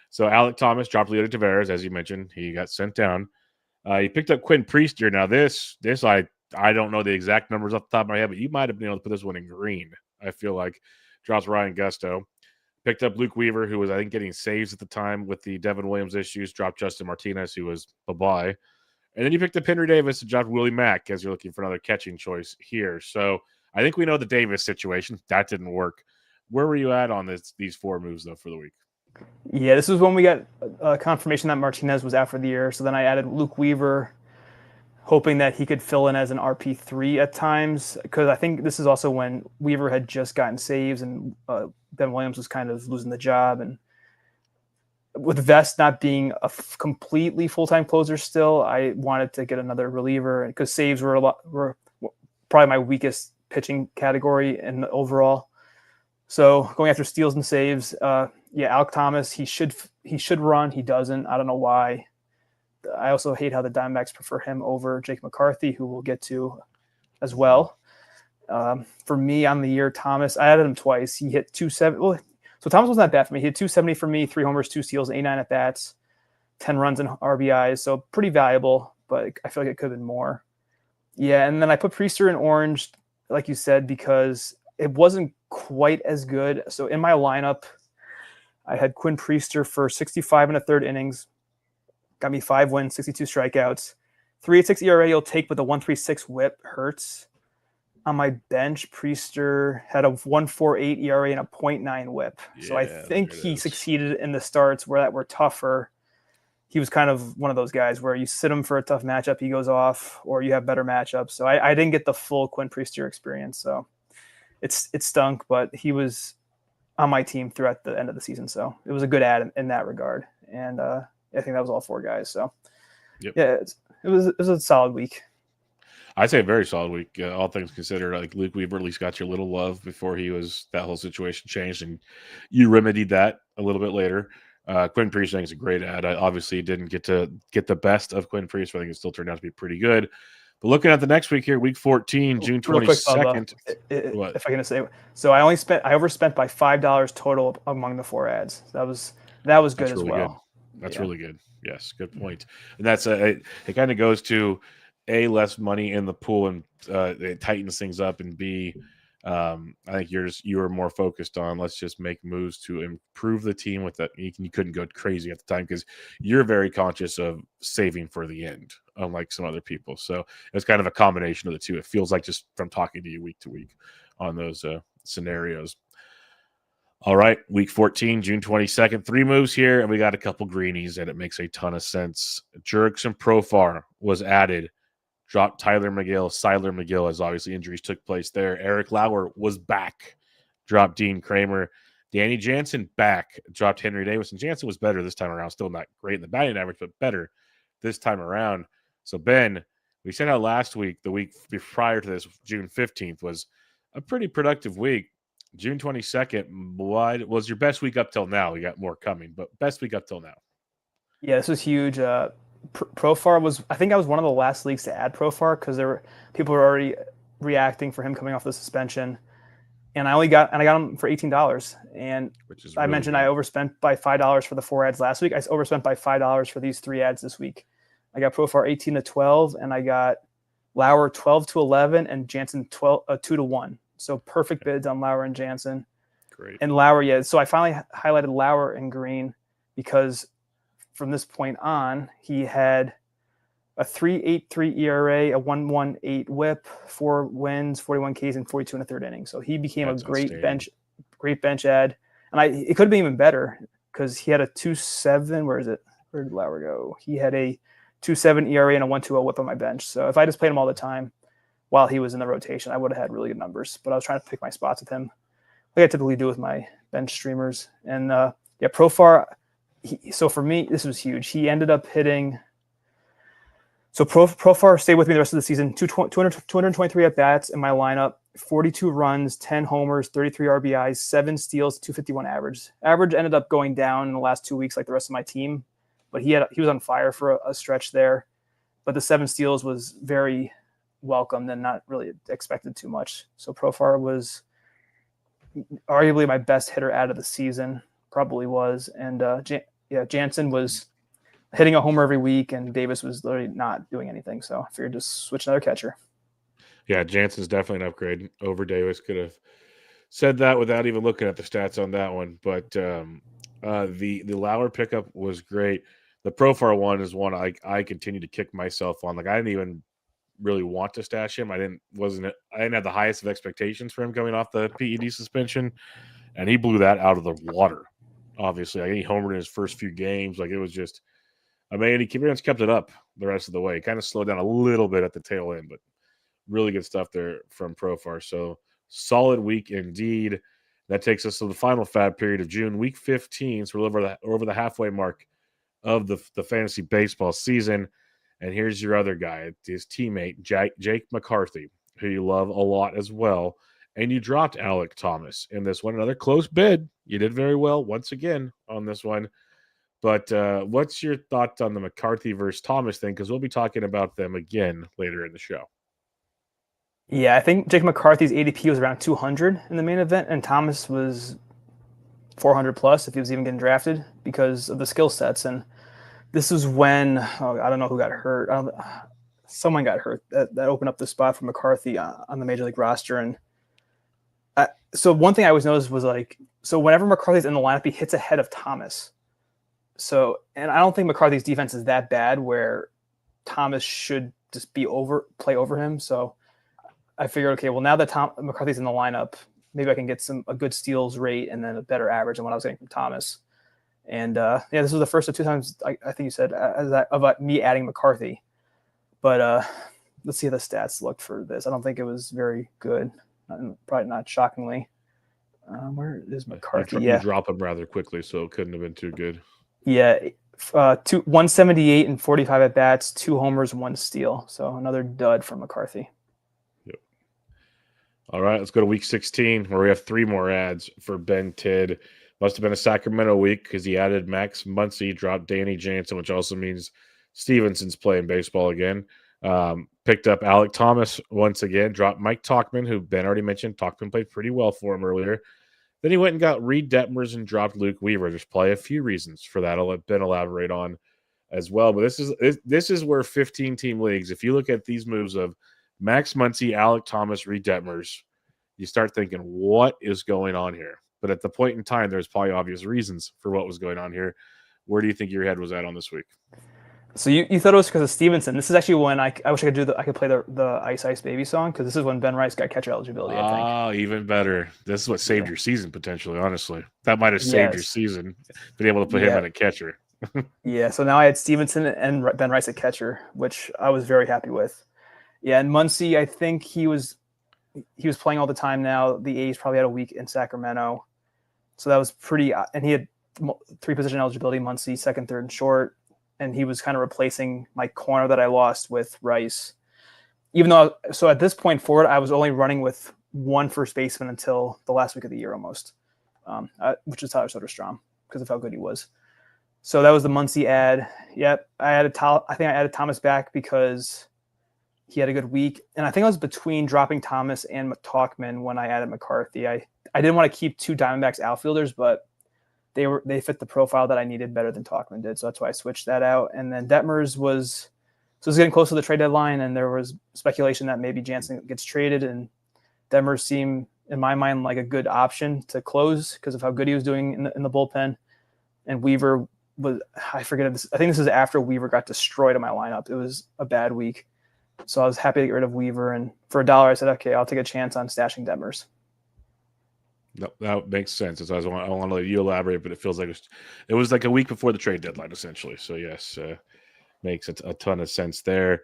So Alec Thomas dropped Leote Taveras, as you mentioned. He got sent down. He picked up Quinn Priester. Now this I don't know the exact numbers off the top of my head, but you might have been able to put this one in green. I feel like drops Ryan Gusto. Picked up Luke Weaver, who was, I think, getting saves at the time with the Devin Williams issues. Dropped Justin Martinez, who was bye-bye. And then you picked up Henry Davis and dropped Willie Mack as you're looking for another catching choice here. So I think we know the Davis situation. That didn't work. Where were you at on these 4 moves, though, for the week? Yeah, this was when we got confirmation that Martinez was out for the year. So then I added Luke Weaver, hoping that he could fill in as an RP3 at times, because I think this is also when Weaver had just gotten saves and Ben Williams was kind of losing the job. And with Vest not being a completely full-time closer still, I wanted to get another reliever because saves were probably my weakest pitching category in the overall. So going after steals and saves, Alec Thomas, he should run. He doesn't. I don't know why. I also hate how the Diamondbacks prefer him over Jake McCarthy, who we'll get to as well. For me on the year, Thomas, I added him twice. He hit 270. Well, so Thomas wasn't that bad for me. He hit 270 for me, 3 homers, 2 steals, 89 at bats, 10 runs and RBIs. So pretty valuable, but I feel like it could have been more. Yeah, and then I put Priester in orange, like you said, because it wasn't quite as good. So in my lineup, I had Quinn Priester for 65 1/3 innings. Got me 5 wins, 62 strikeouts. 3.86 ERA you'll take with a 1.36 WHIP hurts. On my bench, Priester had a 1.48 ERA and a 0.9 WHIP. So I think he succeeded in the starts that were tougher. He was kind of one of those guys where you sit him for a tough matchup, he goes off, or you have better matchups. So I didn't get the full Quinn Priester experience. So it stunk, but he was on my team throughout the end of the season. So it was a good ad in that regard. And I think that was all 4 guys. So yeah, it was a solid week. I'd say a very solid week, all things considered. Like Luke Weaver at least got your little love before that whole situation changed, and you remedied that a little bit later. Quinn Priester is a great ad. I obviously didn't get to get the best of Quinn Priester. I think it still turned out to be pretty good. But looking at the next week here, week 14, June 22nd. If I can say, so I overspent by $5 total among the 4 ads. That was good as well. That's really good. Yes, good point. And that's it kind of goes to A, less money in the pool, and it tightens things up, and B, I think you were more focused on let's just make moves to improve the team with that. You couldn't go crazy at the time because you're very conscious of saving for the end, unlike some other people. So it's kind of a combination of the two. It feels like just from talking to you week to week on those scenarios. All right, week 14, June 22nd, 3 moves here, and we got a couple greenies, and it makes a ton of sense. Jurickson Profar was added. Dropped Tyler McGill, as obviously injuries took place there. Eric Lauer was back. Dropped Dean Kramer. Danny Jansen back, dropped Henry Davis, and Jansen was better this time around. Still not great in the batting average, but better this time around. So, Ben, we said how last week, the week prior to this, June 15th, was a pretty productive week. June 22nd, what was your best week up till now? We got more coming, but best week up till now. Yeah, this was huge. Profar was, I think I was one of the last leagues to add Profar because people were already reacting for him coming off the suspension. And I got him for $18. And Which is I really mentioned good. I overspent by $5 for the 4 ads last week. I overspent by $5 for these 3 ads this week. I got Profar 18-12, and I got Lauer 12-11, and Jansen 2-1. So perfect bids on Lauer and Jansen. Great. And Lauer, yeah. So I finally highlighted Lauer in green because from this point on, he had a 3.83 ERA, a 1.18 WHIP, 4 wins, 41 Ks, and 42 in the 3rd inning. So he became That's a great outstanding. bench ad. And it could have been even better because he had a 2.7. Where is it? Where did Lauer go? He had a 2.7 ERA and a 1.20 WHIP on my bench. So if I just played him all the time while he was in the rotation, I would have had really good numbers. But I was trying to pick my spots with him, like I typically do with my bench streamers. And Profar. So for me, this was huge. He ended up hitting. So Profar stayed with me the rest of the season. 223 at bats in my lineup, 42 runs, 10 homers, 33 RBIs, 7 steals, 251 average. Average ended up going down in the last 2 weeks, like the rest of my team, but he was on fire for a stretch there. But the 7 steals was very welcomed and not really expected too much. So Profar was arguably my best hitter out of the season, probably was, and Jansen was hitting a homer every week, and Davis was literally not doing anything. So I figured just switch another catcher. Yeah, Jansen's definitely an upgrade over Davis. Could have said that without even looking at the stats on that one. But the Lauer pickup was great. The Profar one is one I continue to kick myself on. Like I didn't even really want to stash him. I didn't have the highest of expectations for him coming off the PED suspension, and he blew that out of the water. Obviously, like he homered in his first few games. Like it was just. I mean, he kept it up the rest of the way. Kind of slowed down a little bit at the tail end, but really good stuff there from Profar. So solid week indeed. That takes us to the final FAAB period of June, week 15. So we're over the halfway mark of the fantasy baseball season. And here's your other guy, his teammate, Jake McCarthy, who you love a lot as well. And you dropped Alec Thomas in this one. Another close bid. You did very well once again on this one. But what's your thoughts on the McCarthy versus Thomas thing? Because we'll be talking about them again later in the show. Yeah, I think Jake McCarthy's ADP was around 200 in the main event, and Thomas was 400 plus if he was even getting drafted because of the skill sets. And this is when I don't know who got hurt. Someone got hurt that opened up the spot for McCarthy on the major league roster. And so one thing I always noticed was so whenever McCarthy's in the lineup, he hits ahead of Thomas. So, and I don't think McCarthy's defense is that bad where Thomas should just play over him. So I figured, okay, well now that McCarthy's in the lineup, maybe I can get a good steals rate and then a better average than what I was getting from Thomas. And this was the first of 2 times I think you said about me adding McCarthy. But let's see how the stats looked for this. I don't think it was very good. Probably not shockingly. Where is McCarthy? You drop him rather quickly, so it couldn't have been too good. Yeah, 178 and 45 at bats, 2 homers, 1 steal. So another dud from McCarthy. Yep. All right, let's go to week 16 where we have 3 more ads for Ben Tidd. Must have been a Sacramento week because he added Max Muncy, dropped Danny Jansen, which also means Stevenson's playing baseball again. Picked up Alec Thomas once again, dropped Mike Tauchman, who Ben already mentioned. Tauchman played pretty well for him earlier. Then he went and got Reed Detmers and dropped Luke Weaver. There's probably a few reasons for that. I'll let Ben elaborate on as well. But this is where 15-team leagues, if you look at these moves of Max Muncy, Alec Thomas, Reed Detmers, you start thinking, what is going on here? But at the point in time, there's probably obvious reasons for what was going on here. Where do you think your head was at on this week? So you thought it was because of Stevenson. This is actually when I wish I could play the Ice Ice Baby song because this is when Ben Rice got catcher eligibility. I think. Oh, even better. This is what saved your season potentially. Honestly, that might have saved your season. Being able to put him in a catcher. Yeah. So now I had Stevenson and Ben Rice at catcher, which I was very happy with. Yeah, and Muncy, I think he was playing all the time now. The A's probably had a week in Sacramento. So that was pretty, and he had 3-position eligibility, Muncie, second, third, and short. And he was kind of replacing my corner that I lost with Rice. Even though, so at this point forward, I was only running with one first baseman until the last week of the year almost, which is Tyler Soderstrom because of how good he was. So that was the Muncie ad. Yep, I think I added Thomas back because he had a good week. And I think I was between dropping Thomas and Talkman when I added McCarthy. I didn't want to keep 2 Diamondbacks outfielders, but they fit the profile that I needed better than Talkman did. So that's why I switched that out. And then Detmers was getting close to the trade deadline, and there was speculation that maybe Jansen gets traded, and Detmers seemed, in my mind, like a good option to close because of how good he was doing in the bullpen. And Weaver was, I forget this. I think this is after Weaver got destroyed in my lineup. It was a bad week. So I was happy to get rid of Weaver. And for $1, I said, okay, I'll take a chance on stashing Detmers. No, that makes sense. I want to let you elaborate, but it feels like it was like a week before the trade deadline, essentially. So, yes, makes a ton of sense there.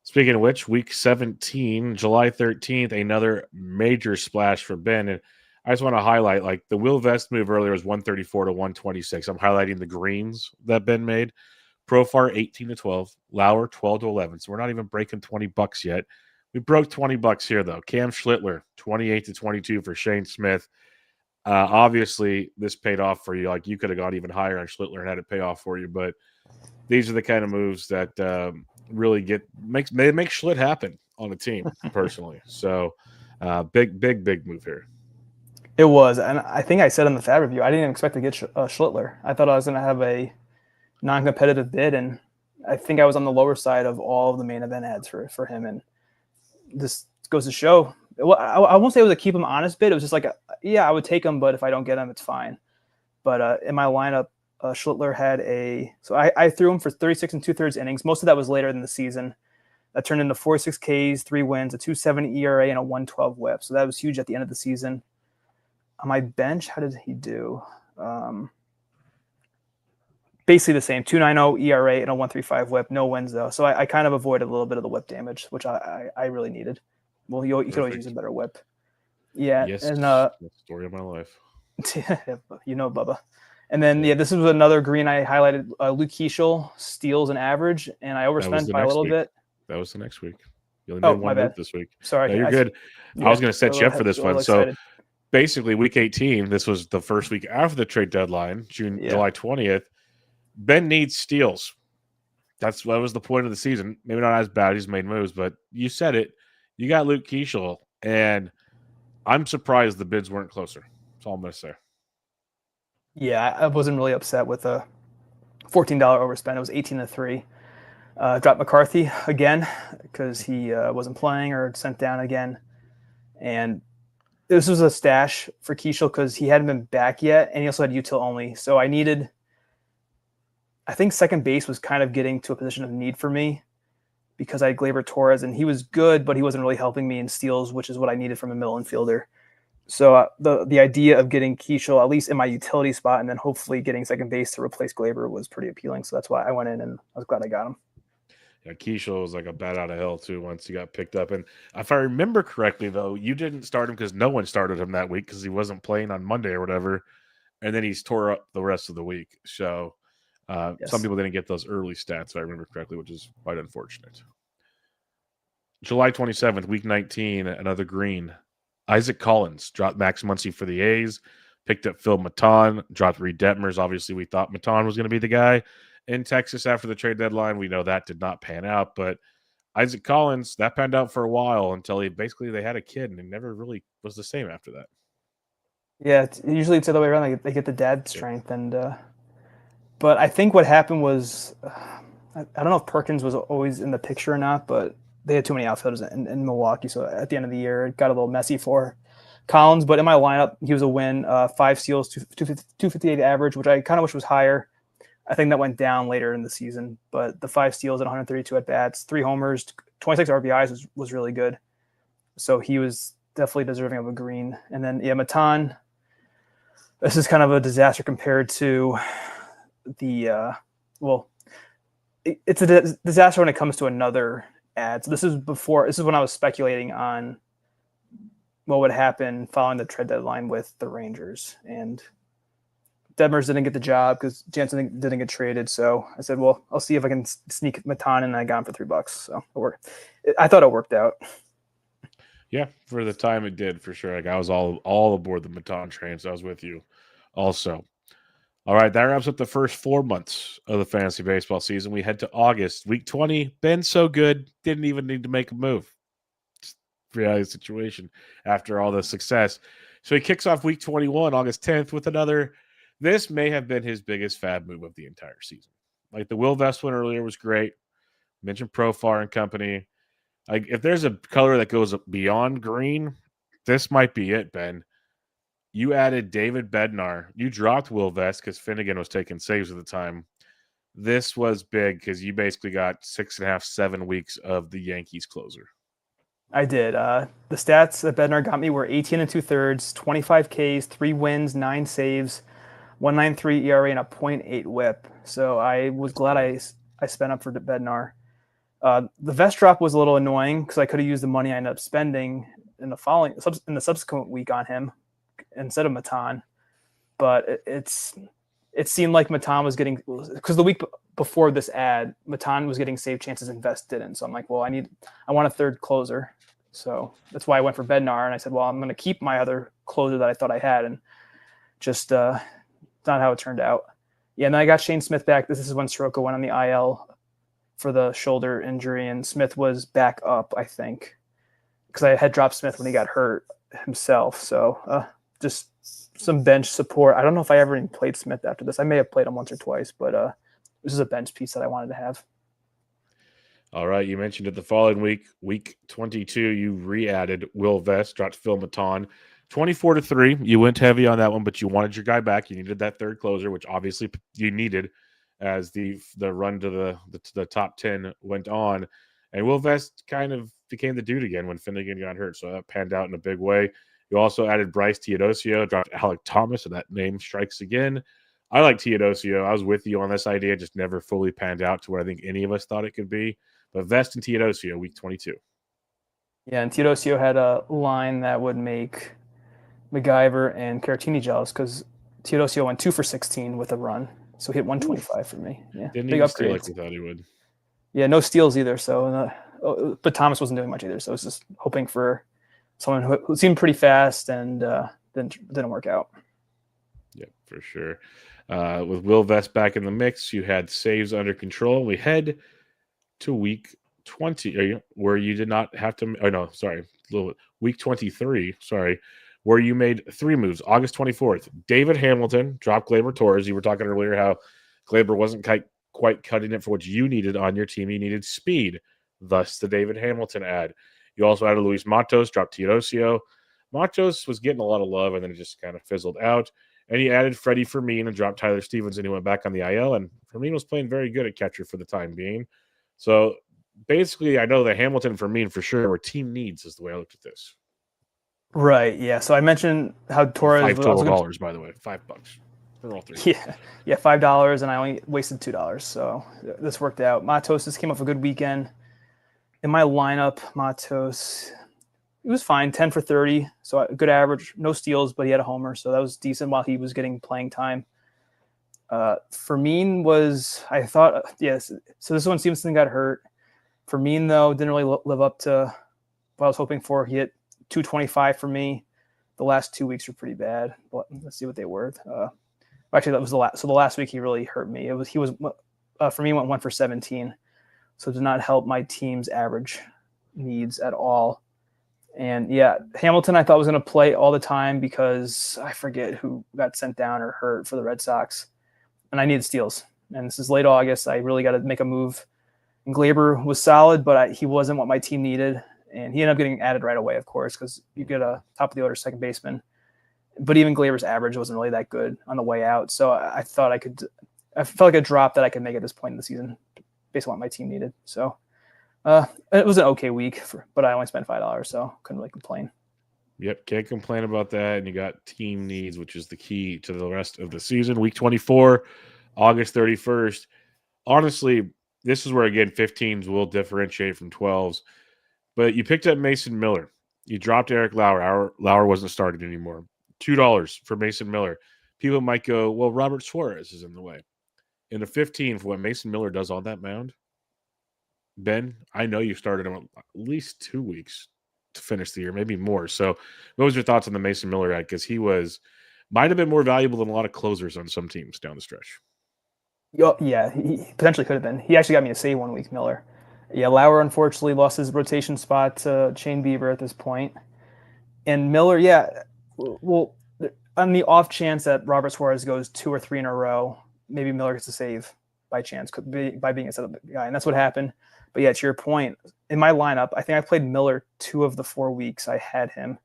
Speaking of which, week 17, July 13th, another major splash for Ben. And I just want to highlight, like, the Will Vest move earlier was 134 to 126. I'm highlighting the greens that Ben made. Profar 18 to 12, Lauer 12 to 11. So we're not even breaking $20 yet. We broke $20 here, though. Cam Schlittler 28 to 22 for Shane Smith. Obviously, this paid off for you. Like, you could have gone even higher on Schlittler and had it pay off for you. But these are the kind of moves that really make Schlitt happen on the team, personally. So, big move here. It was. And I think I said in the FAAB review, I didn't even expect to get Schlittler. I thought I was going to have a non-competitive bid, and I think I was on the lower side of all of the main event ads for him. And this goes to show, I won't say it was a keep him honest bid. It was just like, I would take him, but if I don't get him, it's fine. But in my lineup, Schlittler had so I threw him for 36 2/3 innings. Most of that was later in the season. That turned into 46 Ks, 3 wins, a 2.70 ERA, and a 1.12 WHIP. So that was huge at the end of the season. On my bench, how did he do? Basically the same, 2.90 ERA and a 1.35 WHIP. No wins though, so I kind of avoided a little bit of the WHIP damage, which I really needed. Well, you could always use a better WHIP. Yeah, yes, and story of my life. Bubba. And then this was another green I highlighted. Luke Keeschel, steals and average, and I overspent by a little bit. That was the next week. You only made one move this week. Sorry, no, you're good. I was going to set you up for this one. So basically, week 18, this was the first week after the trade deadline, July 20th. Ben needs steals. That was the point of the season. Maybe not as bad. He's made moves, but you said it. You got Luke Keeschel, and I'm surprised the bids weren't closer. That's all I'm going to say. Yeah, I wasn't really upset with a $14 overspend. It was 18 to 3. Dropped McCarthy again because he wasn't playing or sent down again. And this was a stash for Keeschel because he hadn't been back yet, and he also had util only. So I think second base was kind of getting to a position of need for me because I had Gleyber Torres, and he was good, but he wasn't really helping me in steals, which is what I needed from a middle infielder. So the idea of getting Keeschel, at least in my utility spot, and then hopefully getting second base to replace Gleyber was pretty appealing. So that's why I went in, and I was glad I got him. Yeah, Keeschel was like a bat out of hell, too, once he got picked up. And if I remember correctly, though, you didn't start him because no one started him that week because he wasn't playing on Monday or whatever. And then he's tore up the rest of the week. So some people didn't get those early stats, if I remember correctly, which is quite unfortunate. July 27th, week 19, another green. Isaac Collins dropped Max Muncy for the A's, picked up Phil Maton, dropped Reed Detmers. Obviously, we thought Maton was going to be the guy in Texas after the trade deadline. We know that did not pan out, but Isaac Collins, that panned out for a while until they had a kid, and it never really was the same after that. Yeah, usually it's the other way around. They get the dad strength, and but I think what happened was I don't know if Perkins was always in the picture or not, but they had too many outfielders in Milwaukee. So at the end of the year, it got a little messy for Collins. But in my lineup, he was a win, 5 steals, 258 average, which I kind of wish was higher. I think that went down later in the season. But the 5 steals and 132 at bats, 3 homers, 26 RBIs was really good. So he was definitely deserving of a green. And then Maton, this is kind of a disaster compared to the it's a disaster when it comes to another ad. So this is when I was speculating on what would happen following the trade deadline with the Rangers. And Detmers didn't get the job because Jansen didn't get traded. So I said, well, I'll see if I can sneak Matan, and I got him for $3. So it worked. I thought it worked out. Yeah, for the time it did, for sure. Like I was all aboard the Matan train, so I was with you also. All right, that wraps up the first 4 months of the fantasy baseball season. We head to August, week 20. Ben so good, didn't even need to make a move. Just reality situation after all the success. So he kicks off week 21, August 10th, with another. This may have been his biggest FAAB move of the entire season. Like the Will Vest one earlier was great. Mentioned Profar and company. Like if there's a color that goes beyond green, this might be it, Ben. You added David Bednar. You dropped Will Vest because Finnegan was taking saves at the time. This was big because you basically got 6.5, 7 weeks of the Yankees closer. I did. The stats that Bednar got me were 18 and 2/3, 25 Ks, 3 wins, 9 saves, 1.93 ERA, and a .8 WHIP. So I was glad I spent up for Bednar. The Vest drop was a little annoying because I could have used the money I ended up spending in the subsequent week on him instead of Matan. But it seemed like Matan was getting, because the week before this ad, Matan was getting save chances and Vest didn't. So I'm like, well, I want a third closer. So that's why I went for Bednar, and I said, well, I'm going to keep my other closer that I thought I had, and just not how it turned out. Yeah, and then I got Shane Smith back. This is when Soroka went on the IL for the shoulder injury, and Smith was back up, I think, because I had dropped Smith when he got hurt himself. So just some bench support. I don't know if I ever even played Smith after this. I may have played him once or twice, but this is a bench piece that I wanted to have. All right, you mentioned it the following week, week 22, you re-added Will Vest, dropped Phil Matan. 24-3, you went heavy on that one, but you wanted your guy back. You needed that third closer, which obviously you needed as the run to the top 10 went on. And Will Vest kind of became the dude again when Finnegan got hurt, so that panned out in a big way. You also added Bryce Teodosio, dropped Alec Thomas, and that name strikes again. I like Teodosio. I was with you on this idea, just never fully panned out to what I think any of us thought it could be. But Vest and Teodosio, week 22. Yeah, and Teodosio had a line that would make MacGyver and Caratini jealous because Teodosio went 2 for 16 with a run. So he hit 125 for me. Yeah, Didn't big even steal upgrades. like we thought he would. Yeah, no steals either. So, but Thomas wasn't doing much either. So I was just hoping for someone who seemed pretty fast and didn't work out. Yeah, for sure. With Will Vest back in the mix, you had saves under control. We head to week 20, where you did not have to. Oh no, sorry, week 23. Sorry, where you made 3 moves. August 24th, David Hamilton dropped Gleyber Torres. You were talking earlier how Gleyber wasn't quite cutting it for what you needed on your team. You needed speed, thus the David Hamilton ad. You also added Luis Matos, dropped Teodosio. Matos was getting a lot of love, and then it just kind of fizzled out. And he added Freddie Fermin and dropped Tyler Stevenson. He went back on the IL, and Fermin was playing very good at catcher for the time being. So basically, I know that Hamilton and Fermin for sure were team needs is the way I looked at this. Right. Yeah. So I mentioned how Torres $5 total, by the way, $5 for all 3. Yeah, $5, and I only wasted $2. So this worked out. Matos just came off a good weekend. In my lineup, Matos, he was fine, 10 for 30, so a good average, no steals, but he had a homer, so that was decent while he was getting playing time. Fermin was, I thought, yes. So this one Stevenson got hurt. Fermin, though, didn't really live up to what I was hoping for. He hit 225 for me. The last 2 weeks were pretty bad. But let's see what they were. Actually, that was the last. So the last week he really hurt me. Fermin went 1 for 17, so it did not help my team's average needs at all. And yeah, Hamilton I thought was going to play all the time because I forget who got sent down or hurt for the Red Sox. And I needed steals. And this is late August. I really got to make a move. And Gleyber was solid, but he wasn't what my team needed. And he ended up getting added right away, of course, because you get a top of the order second baseman. But even Gleyber's average wasn't really that good on the way out. So I thought I felt like a drop that I could make at this point in the season based on what my team needed. So it was an okay week, but I only spent $5, so couldn't really complain. Yep, can't complain about that. And you got team needs, which is the key to the rest of the season. Week 24, August 31st. Honestly, this is where, again, 15s will differentiate from 12s. But you picked up Mason Miller. You dropped Eric Lauer. Lauer wasn't starting anymore. $2 for Mason Miller. people might go, well, Robert Suarez is in the way. In the 15, for what Mason Miller does on that mound, Ben, I know you started him at least 2 weeks to finish the year, maybe more. So what was your thoughts on the Mason Miller ad? Because he might have been more valuable than a lot of closers on some teams down the stretch. Yeah, he potentially could have been. He actually got me a save 1 week, Miller. Yeah, Lauer unfortunately lost his rotation spot to Shane Bieber at this point. And Miller, yeah, well, on the off chance that Robert Suarez goes 2 or 3 in a row, maybe Miller gets a save by chance, by being a setup guy. And that's what happened. But yeah, to your point, in my lineup, I think I played Miller 2 of the 4 weeks I had him.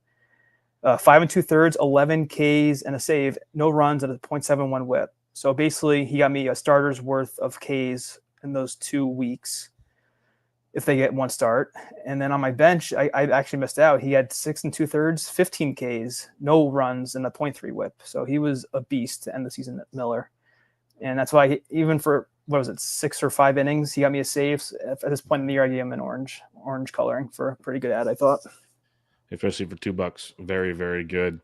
5 2/3, 11 Ks and a save, no runs, and a .71 whip. So basically, he got me a starter's worth of Ks in those 2 weeks if they get one start. And then on my bench, I actually missed out. He had 6 2/3, 15 Ks, no runs, and a .3 whip. So he was a beast to end the season at Miller. And that's why even for, 6 or 5 innings, he got me a save. At this point in the year, I gave him an orange coloring for a pretty good ad, I thought. Especially for $2. Very, very good.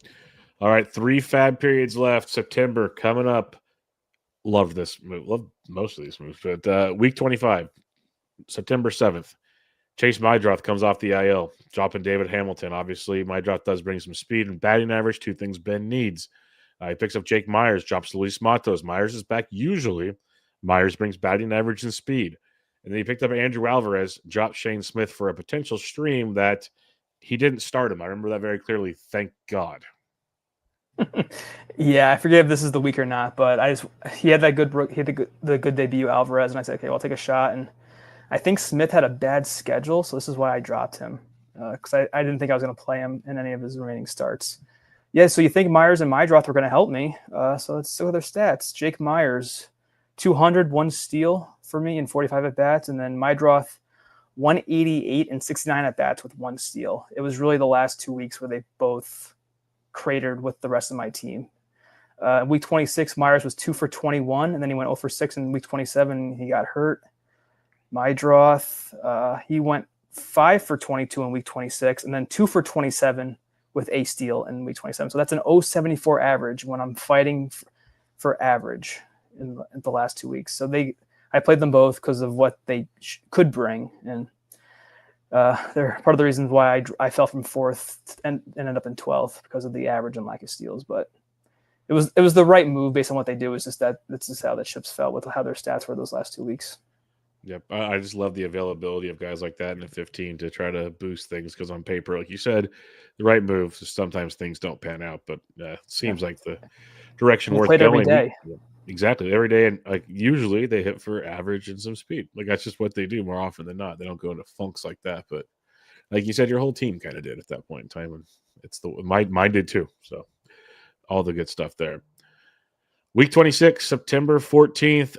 All right, 3 FAAB periods left. September coming up. Love this move. Love most of these moves. But week 25, September 7th, Chase Mydroth comes off the IL, dropping David Hamilton. Obviously, Mydroth does bring some speed and batting average, 2 things Ben needs. He picks up Jake Myers, drops Luis Matos. Myers is back usually. Myers brings batting average and speed. And then he picked up Andrew Alvarez, dropped Shane Smith for a potential stream that he didn't start him. I remember that very clearly. Thank God. Yeah, I forget if this is the week or not, but he had the good debut, Alvarez, and I said, okay, well, I'll take a shot. And I think Smith had a bad schedule, so this is why I dropped him, because I didn't think I was going to play him in any of his remaining starts. Yeah, so you think Myers and Mydroth were going to help me, so let's see what their stats. Jake Myers, 200, 1 steal for me in 45 at-bats, and then Mydroth, 188 and 69 at-bats with 1 steal. It was really the last 2 weeks where they both cratered with the rest of my team. Week 26, Myers was 2 for 21, and then he went 0 for 6 in week 27. He got hurt. Mydroth, he went 5 for 22 in week 26, and then 2 for 27 with a steal in week 27. So that's an 0.74 average when I'm fighting for average in the last 2 weeks. So I played them both because of what they could bring, and they're part of the reasons why I fell from 4th and ended up in 12th because of the average and lack of steals. But it was the right move based on what they do. It's just that's just how the chips fell with how their stats were those last 2 weeks. Yep, I just love the availability of guys like that in the 15 to try to boost things because on paper, like you said, the right move. Sometimes things don't pan out, but it seems like the direction worth going. Every day. Exactly, every day, and like usually they hit for average and some speed. Like that's just what they do more often than not. They don't go into funks like that. But like you said, your whole team kind of did at that point in time, and it's mine did too. So all the good stuff there. Week 26, September 14th.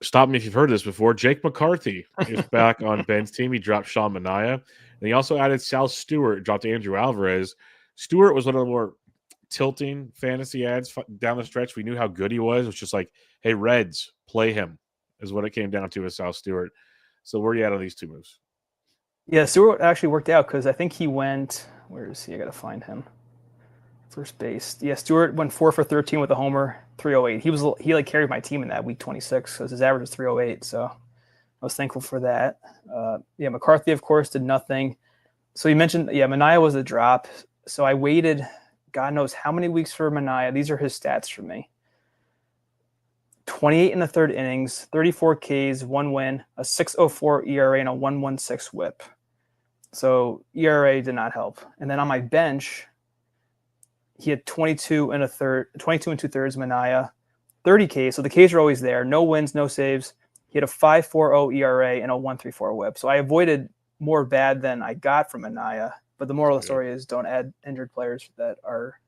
Stop me if you've heard this before. Jake McCarthy is back on Ben's team. He dropped Sean Manaea. And he also added Sal Stewart, dropped Andrew Alvarez. Stewart was one of the more tilting fantasy ads down the stretch. We knew how good he was. It was just like, hey, Reds, play him, is what it came down to with Sal Stewart. So where are you at on these 2 moves? Yeah, Stewart actually worked out because I think he went – where is he? I got to find him. First base. Yeah, Stewart went 4 for 13 with a homer, 308. He carried my team in that week 26 because his average was 308. So I was thankful for that. McCarthy, of course, did nothing. So you mentioned, Manaea was a drop. So I waited God knows how many weeks for Manaea. These are his stats for me. 28 in the 3rd innings, 34 Ks, 1 win, a 6.04 ERA, and a 1.16 whip. So ERA did not help. And then on my bench, he had 22 and 2/3 Manaea, 30 Ks. So the Ks are always there. No wins, no saves. He had a 5.40 ERA and a 1.34 whip. So I avoided more bad than I got from Manaea. But the moral of the story is don't add injured players that are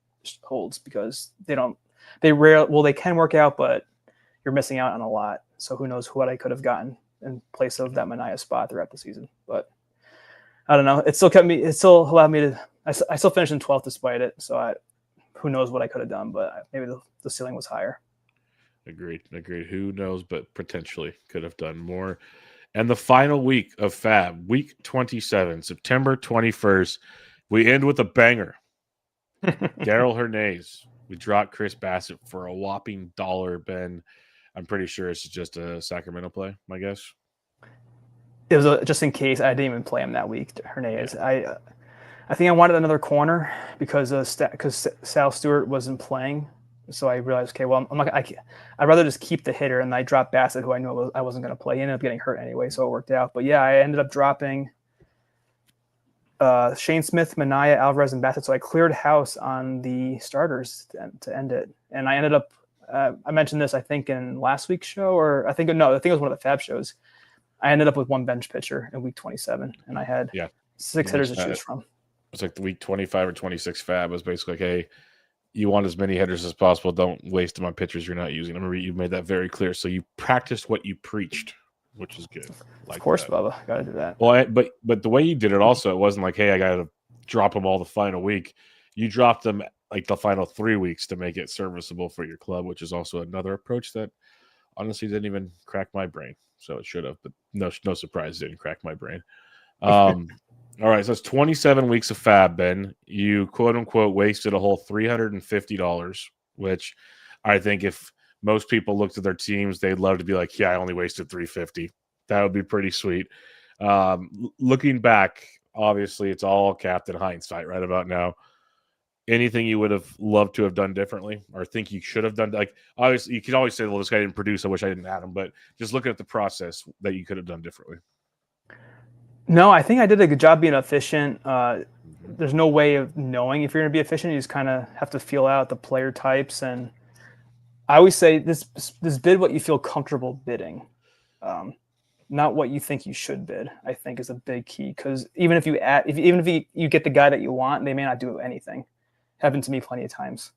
holds because they can work out, but you're missing out on a lot. So who knows what I could have gotten in place of that Manaea spot throughout the season. But I don't know. It still allowed me to, I still finished in 12th despite it. So who knows what I could have done, but maybe the ceiling was higher. Agreed. Who knows, but potentially could have done more. And the final week of FAAB, week 27, September 21st, we end with a banger. Darrell Hernandez We dropped Chris Bassett for a whopping $1, Ben. I'm pretty sure it's just a Sacramento play, my guess. It was just in case. I didn't even play him that week, Hernandez. Yeah. I think I wanted another corner because Sal Stewart wasn't playing. So I realized, okay, well, I'd rather just keep the hitter, and I dropped Bassett, who I knew I wasn't going to play. He ended up getting hurt anyway, so it worked out. But yeah, I ended up dropping Shane Smith, Minaya, Alvarez, and Bassett. So I cleared house on the starters to end it. And I ended up, I mentioned this, I think, in last week's show, or I think it was one of the FAAB shows. I ended up with one bench pitcher in week 27, and I had 6 hitters to choose from. It's like the week 25 or 26 FAAB was basically like, hey, you want as many hitters as possible. Don't waste them on pitchers you're not using. I remember you made that very clear. So you practiced what you preached, which is good. Of course, Bubba. Got to do that. Well, but the way you did it also, it wasn't like, hey, I got to drop them all the final week. You dropped them like the final 3 weeks to make it serviceable for your club, which is also another approach that honestly didn't even crack my brain. So it should have, but no surprise, it didn't crack my brain. All right, so it's 27 weeks of FAAB, Ben. You quote unquote wasted a whole $350, which I think if most people looked at their teams, they'd love to be like, yeah, I only wasted $350. That would be pretty sweet. Looking back, obviously, it's all captain hindsight right about now. Anything you would have loved to have done differently, or think you should have done? Like, obviously, you can always say, well, this guy didn't produce. I wish I didn't add him. But just looking at the process that you could have done differently. No, I think I did a good job being efficient. There's no way of knowing if you're going to be efficient. You just kind of have to feel out the player types. And I always say this bid what you feel comfortable bidding, not what you think you should bid, I think is a big key. Because even if you get the guy that you want, they may not do anything. Happened to me plenty of times,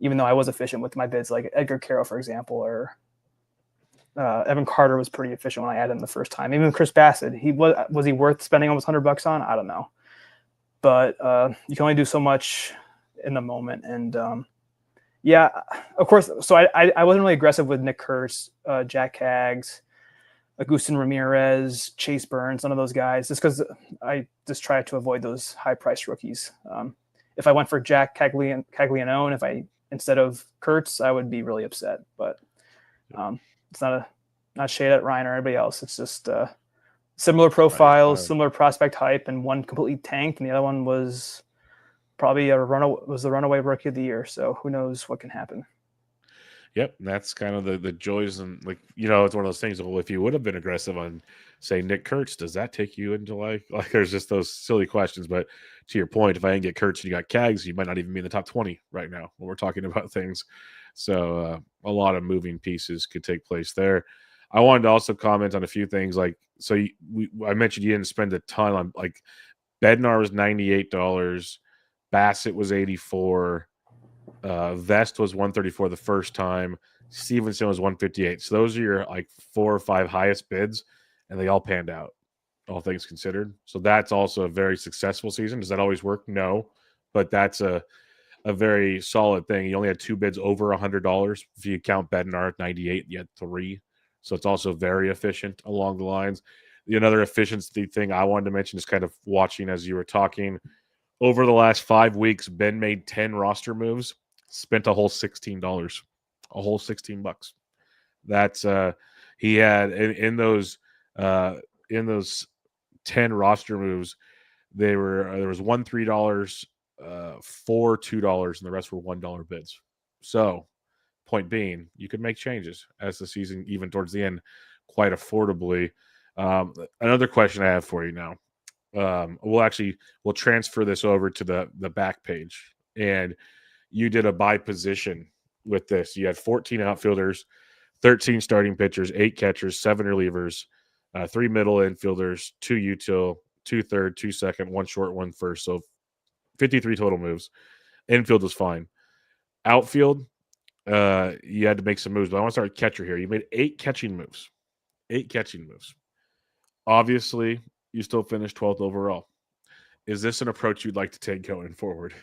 even though I was efficient with my bids, like Edgar Carroll, for example, or Evan Carter was pretty efficient when I added him the first time. Even Chris Bassett, was he worth spending almost $100 on? I don't know, but you can only do so much in the moment. And yeah, of course. So I wasn't really aggressive with Nick Kurtz, Jack Haggs, Agustin Ramirez, Chase Burns, none of those guys, just because I just try to avoid those high price rookies. If I went for Jack Caglianone, if I instead of Kurtz, I would be really upset. But it's not shade at Ryan or anybody else. It's just similar profiles, similar prospect hype, and one completely tanked, and the other one was probably the runaway rookie of the year. So who knows what can happen. Yep, and that's kind of the joys, and like, you know, it's one of those things. Well, if you would have been aggressive on, say, Nick Kurtz, does that take you into like there's just those silly questions. But to your point, if I didn't get Kurtz and you got Cags, you might not even be in the top 20 right now when we're talking about things. So a lot of moving pieces could take place there. I wanted to also comment on a few things. Like, so I mentioned you didn't spend a ton on, like, Bednar was $98, Bassett was $84. Vest was $134 the first time. Stevenson was $158. So those are your like 4 or 5 highest bids, and they all panned out, all things considered. So that's also a very successful season. Does that always work? No, but that's a very solid thing. You only had 2 bids over $100. If you count Bednar at 98, you had 3. So it's also very efficient along the lines. Another efficiency thing I wanted to mention is kind of watching as you were talking. Over the last 5 weeks, Ben made 10 roster moves, spent a whole $16, a whole $16. That's he had in those 10 roster moves. There was one $3, 4 $2, and the rest were $1 bids. So, point being, you could make changes as the season, even towards the end, quite affordably. Another question I have for you now. We'll transfer this over to the back page, and you did a by position with this. You had 14 outfielders, 13 starting pitchers, 8 catchers, 7 relievers, 3 middle infielders, 2 util, 2 third, 2 second, 1 short, 1 first. So 53 total moves. Infield was fine. Outfield, you had to make some moves, but I want to start with catcher here. You made 8 catching moves. 8 catching moves. Obviously, you still finished 12th overall. Is this an approach you'd like to take going forward?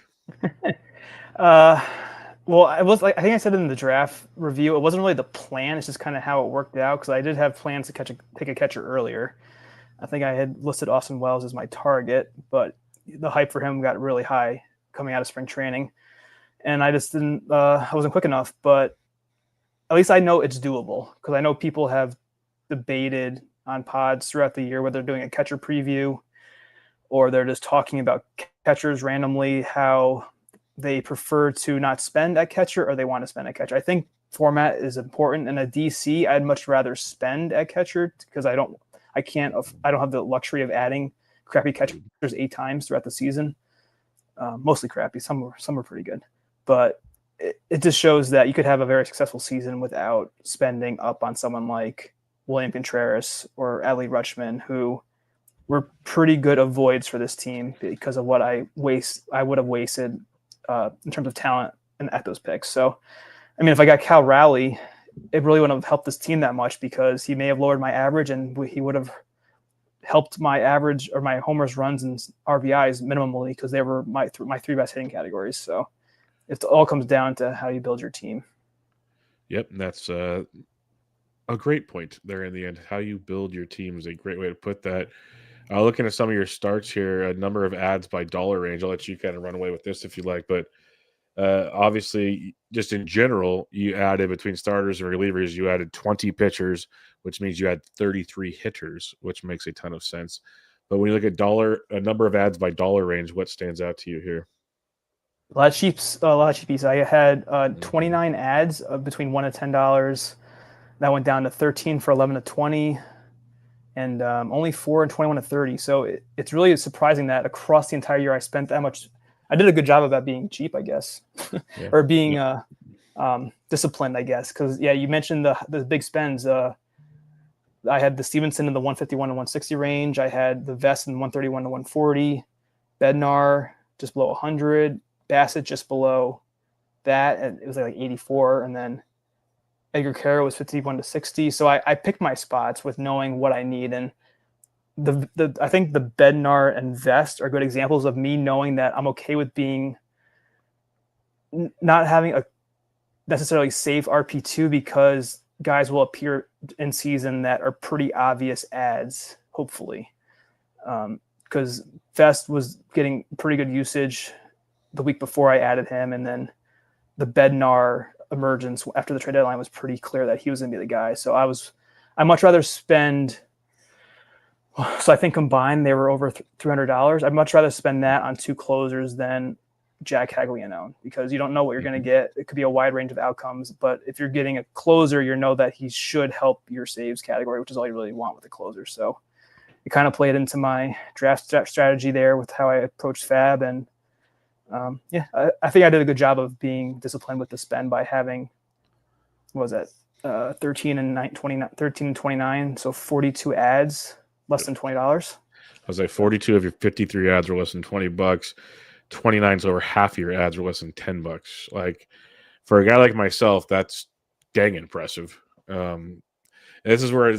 Well, I think I said in the draft review, it wasn't really the plan. It's just kind of how it worked out, because I did have plans to pick a catcher earlier. I think I had listed Austin Wells as my target, but the hype for him got really high coming out of spring training. and I just didn't. I wasn't quick enough, but at least I know it's doable because I know people have debated on pods throughout the year whether they're doing a catcher preview or they're just talking about catchers randomly, how they prefer to not spend at catcher or they want to spend at catcher. I think format is important. In a DC, I'd much rather spend at catcher because I don't have the luxury of adding crappy catchers 8 times throughout the season. Mostly crappy. Some were pretty good, but it just shows that you could have a very successful season without spending up on someone like William Contreras or Adley Rutschman, who were pretty good avoids for this team because of what I would have wasted in terms of talent and at those picks. So, I mean, if I got Cal Raleigh, it really wouldn't have helped this team that much because he may have lowered my average and he would have helped my average or my homers, runs, and RBIs minimally because they were my 3 best hitting categories. So it all comes down to how you build your team. Yep, that's a great point there in the end. How you build your team is a great way to put that. Looking at some of your starts here, a number of ads by dollar range. I'll let you kind of run away with this if you like, but obviously, just in general, you added between starters and relievers, you added 20 pitchers, which means you had 33 hitters, which makes a ton of sense. But when you look at a number of ads by dollar range, what stands out to you here? A lot of cheapies. I had 29 ads between $1 to $10. That went down to 13 for 11 to 20, and only 4 and 21 to 30. So it's really surprising that across the entire year I spent that much. I did a good job of that being cheap, I guess, Yeah. or being disciplined, I guess. Because you mentioned the big spends. I had the Stevenson in the 151 to 160 range. I had the Vest in 131 to 140. Bednar just below 100. Bassett just below that, and it was like 84, and then Edgar Caro was 51 to 60. So I picked my spots with knowing what I need, and I think the Bednar and Vest are good examples of me knowing that I'm okay with being not having a necessarily safe RP2 because guys will appear in season that are pretty obvious ads, hopefully, because Vest was getting pretty good usage the week before I added him, and then the Bednar emergence after the trade deadline was pretty clear that he was going to be the guy. So I much rather spend. So I think combined they were over $300. I'd much rather spend that on 2 closers than Jack Caglianone because you don't know what you're going to get. It could be a wide range of outcomes, but if you're getting a closer, you know that he should help your saves category, which is all you really want with a closer. So it kind of played into my draft strategy there with how I approached FAAB, and I think I did a good job of being disciplined with the spend by having, 13 and 29, so 42 ads, less than $20. I was like 42 of your 53 ads were less than $20. 29's over half your ads were less than $10. Like for a guy like myself, that's dang impressive. This is where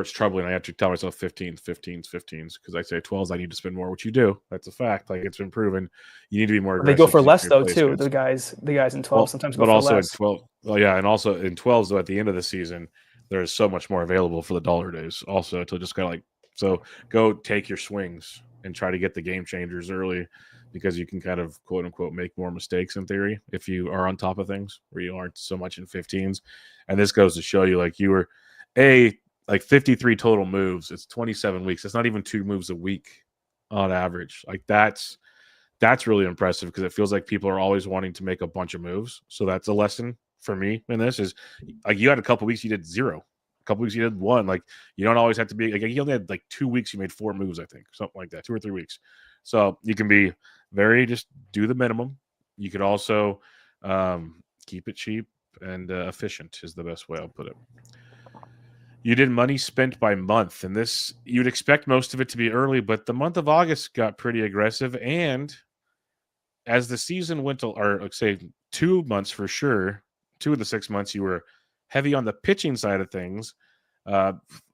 it's troubling. I have to tell myself 15s because I say 12s. I need to spend more, which you do. That's a fact. Like it's been proven. You need to be more aggressive. They go for less though too. The guys in 12 sometimes go for less. But also in 12, well, yeah, and also in 12s though at the end of the season, there's so much more available for the dollar days. Also, to just kind of so go take your swings and try to get the game changers early because you can kind of quote unquote make more mistakes in theory if you are on top of things where you aren't so much in 15s. And this goes to show you like you were. 53 total moves. It's 27 weeks. It's not even 2 moves a week on average. Like that's really impressive because it feels like people are always wanting to make a bunch of moves. So that's a lesson for me in this is like you had a couple weeks you did 0. A couple weeks you did 1. Like you don't always have to be like you only had like 2 weeks you made 4 moves, I think. Something like that. 2 or 3 weeks. So you can be just do the minimum. You could also keep it cheap and efficient is the best way I'll put it. You did money spent by month, and this you'd expect most of it to be early, but the month of August got pretty aggressive. And as the season went, or let's say 2 months for sure, 2 of the 6 months you were heavy on the pitching side of things,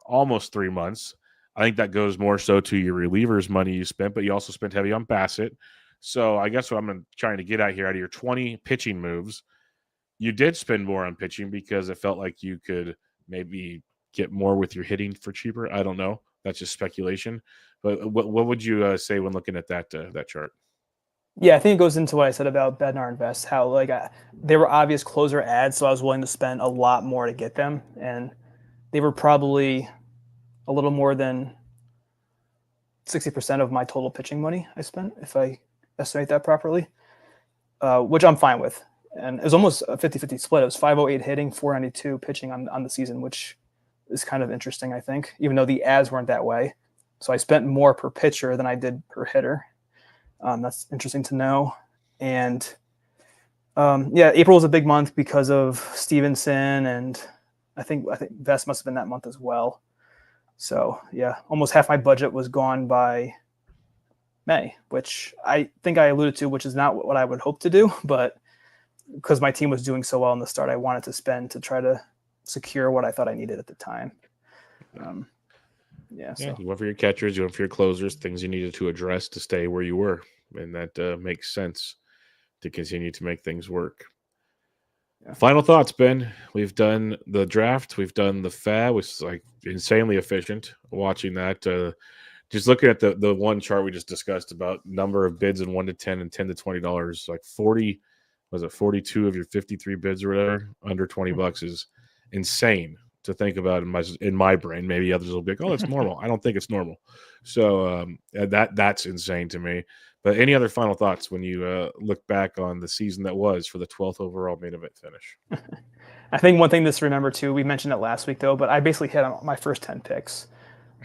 almost 3 months. I think that goes more so to your relievers' money you spent, but you also spent heavy on Bassett. So I guess what I'm trying to get at here, out of your 20 pitching moves, you did spend more on pitching because it felt like you could maybe get more with your hitting for cheaper. I don't know. That's just speculation. But what would you say when looking at that chart? Yeah, I think it goes into what I said about Bednar Invest, how like they were obvious closer ads, so I was willing to spend a lot more to get them, and they were probably a little more than 60% of my total pitching money I spent, if I estimate that properly, which I'm fine with. And it was almost a 50-50 split. It was 508 hitting, 492 pitching on the season, which is kind of interesting, I think, even though the ads weren't that way. So I spent more per pitcher than I did per hitter. That's interesting to know. And yeah, April was a big month because of Stevenson, and I think Vest must have been that month as well. So yeah, almost half my budget was gone by May, which I think I alluded to, which is not what I would hope to do, but because my team was doing so well in the start, I wanted to spend to try to secure what I thought I needed at the time. Yeah, so. You went for your catchers, you went for your closers, things you needed to address to stay where you were, and that makes sense to continue to make things work. Yeah. Final thoughts, Ben. We've done the draft, we've done the FAAB, which is like insanely efficient. Watching that, just looking at the one chart we just discussed about number of bids in 1 to 10 and $10 to $20, like 40, was it 42 of your 53 bids or whatever under $20 is insane to think about in my brain. Maybe others will be like, oh, it's normal. I don't think it's normal. So that's insane to me. But any other final thoughts when you look back on the season that was for the 12th overall main event finish? I think one thing to remember too, we mentioned it last week though, but I basically hit on my first 10 picks.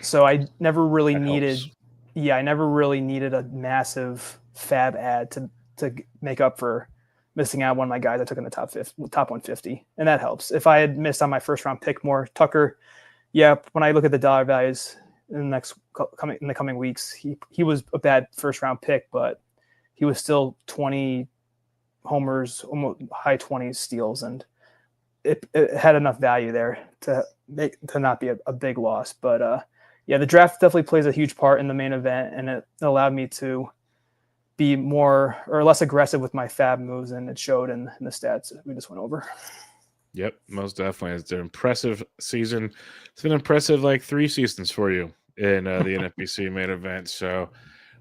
So I never really needed a massive FAAB ad to make up for missing out on one of my guys I took in the top 150, and that helps. If I had missed on my first round pick more, Tucker, yeah, when I look at the dollar values in the coming weeks, he was a bad first round pick, but he was still 20 homers, almost high 20s steals, and it had enough value there to not be a big loss. But yeah, the draft definitely plays a huge part in the main event, and it allowed me to be more or less aggressive with my FAAB moves, and it showed in the stats we just went over. Yep, most definitely. It's an impressive season. It's been impressive like 3 seasons for you in the NFBC main event. So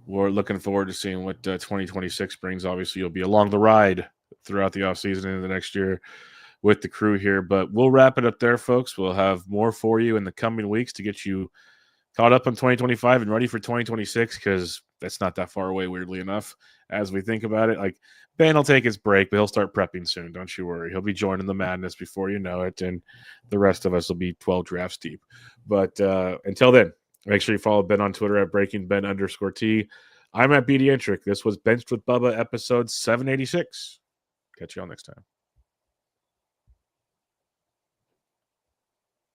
we're looking forward to seeing what 2026 brings. Obviously, you'll be along the ride throughout the offseason into the next year with the crew here. But we'll wrap it up there, folks. We'll have more for you in the coming weeks to get you caught up on 2025 and ready for 2026, because that's not that far away, weirdly enough, as we think about it. Like, Ben will take his break, but he'll start prepping soon. Don't you worry. He'll be joining the madness before you know it, and the rest of us will be 12 drafts deep. But until then, make sure you follow Ben on Twitter at BreakingBen_T. I'm at BDentric. This was Benched with Bubba, episode 786. Catch you all next time.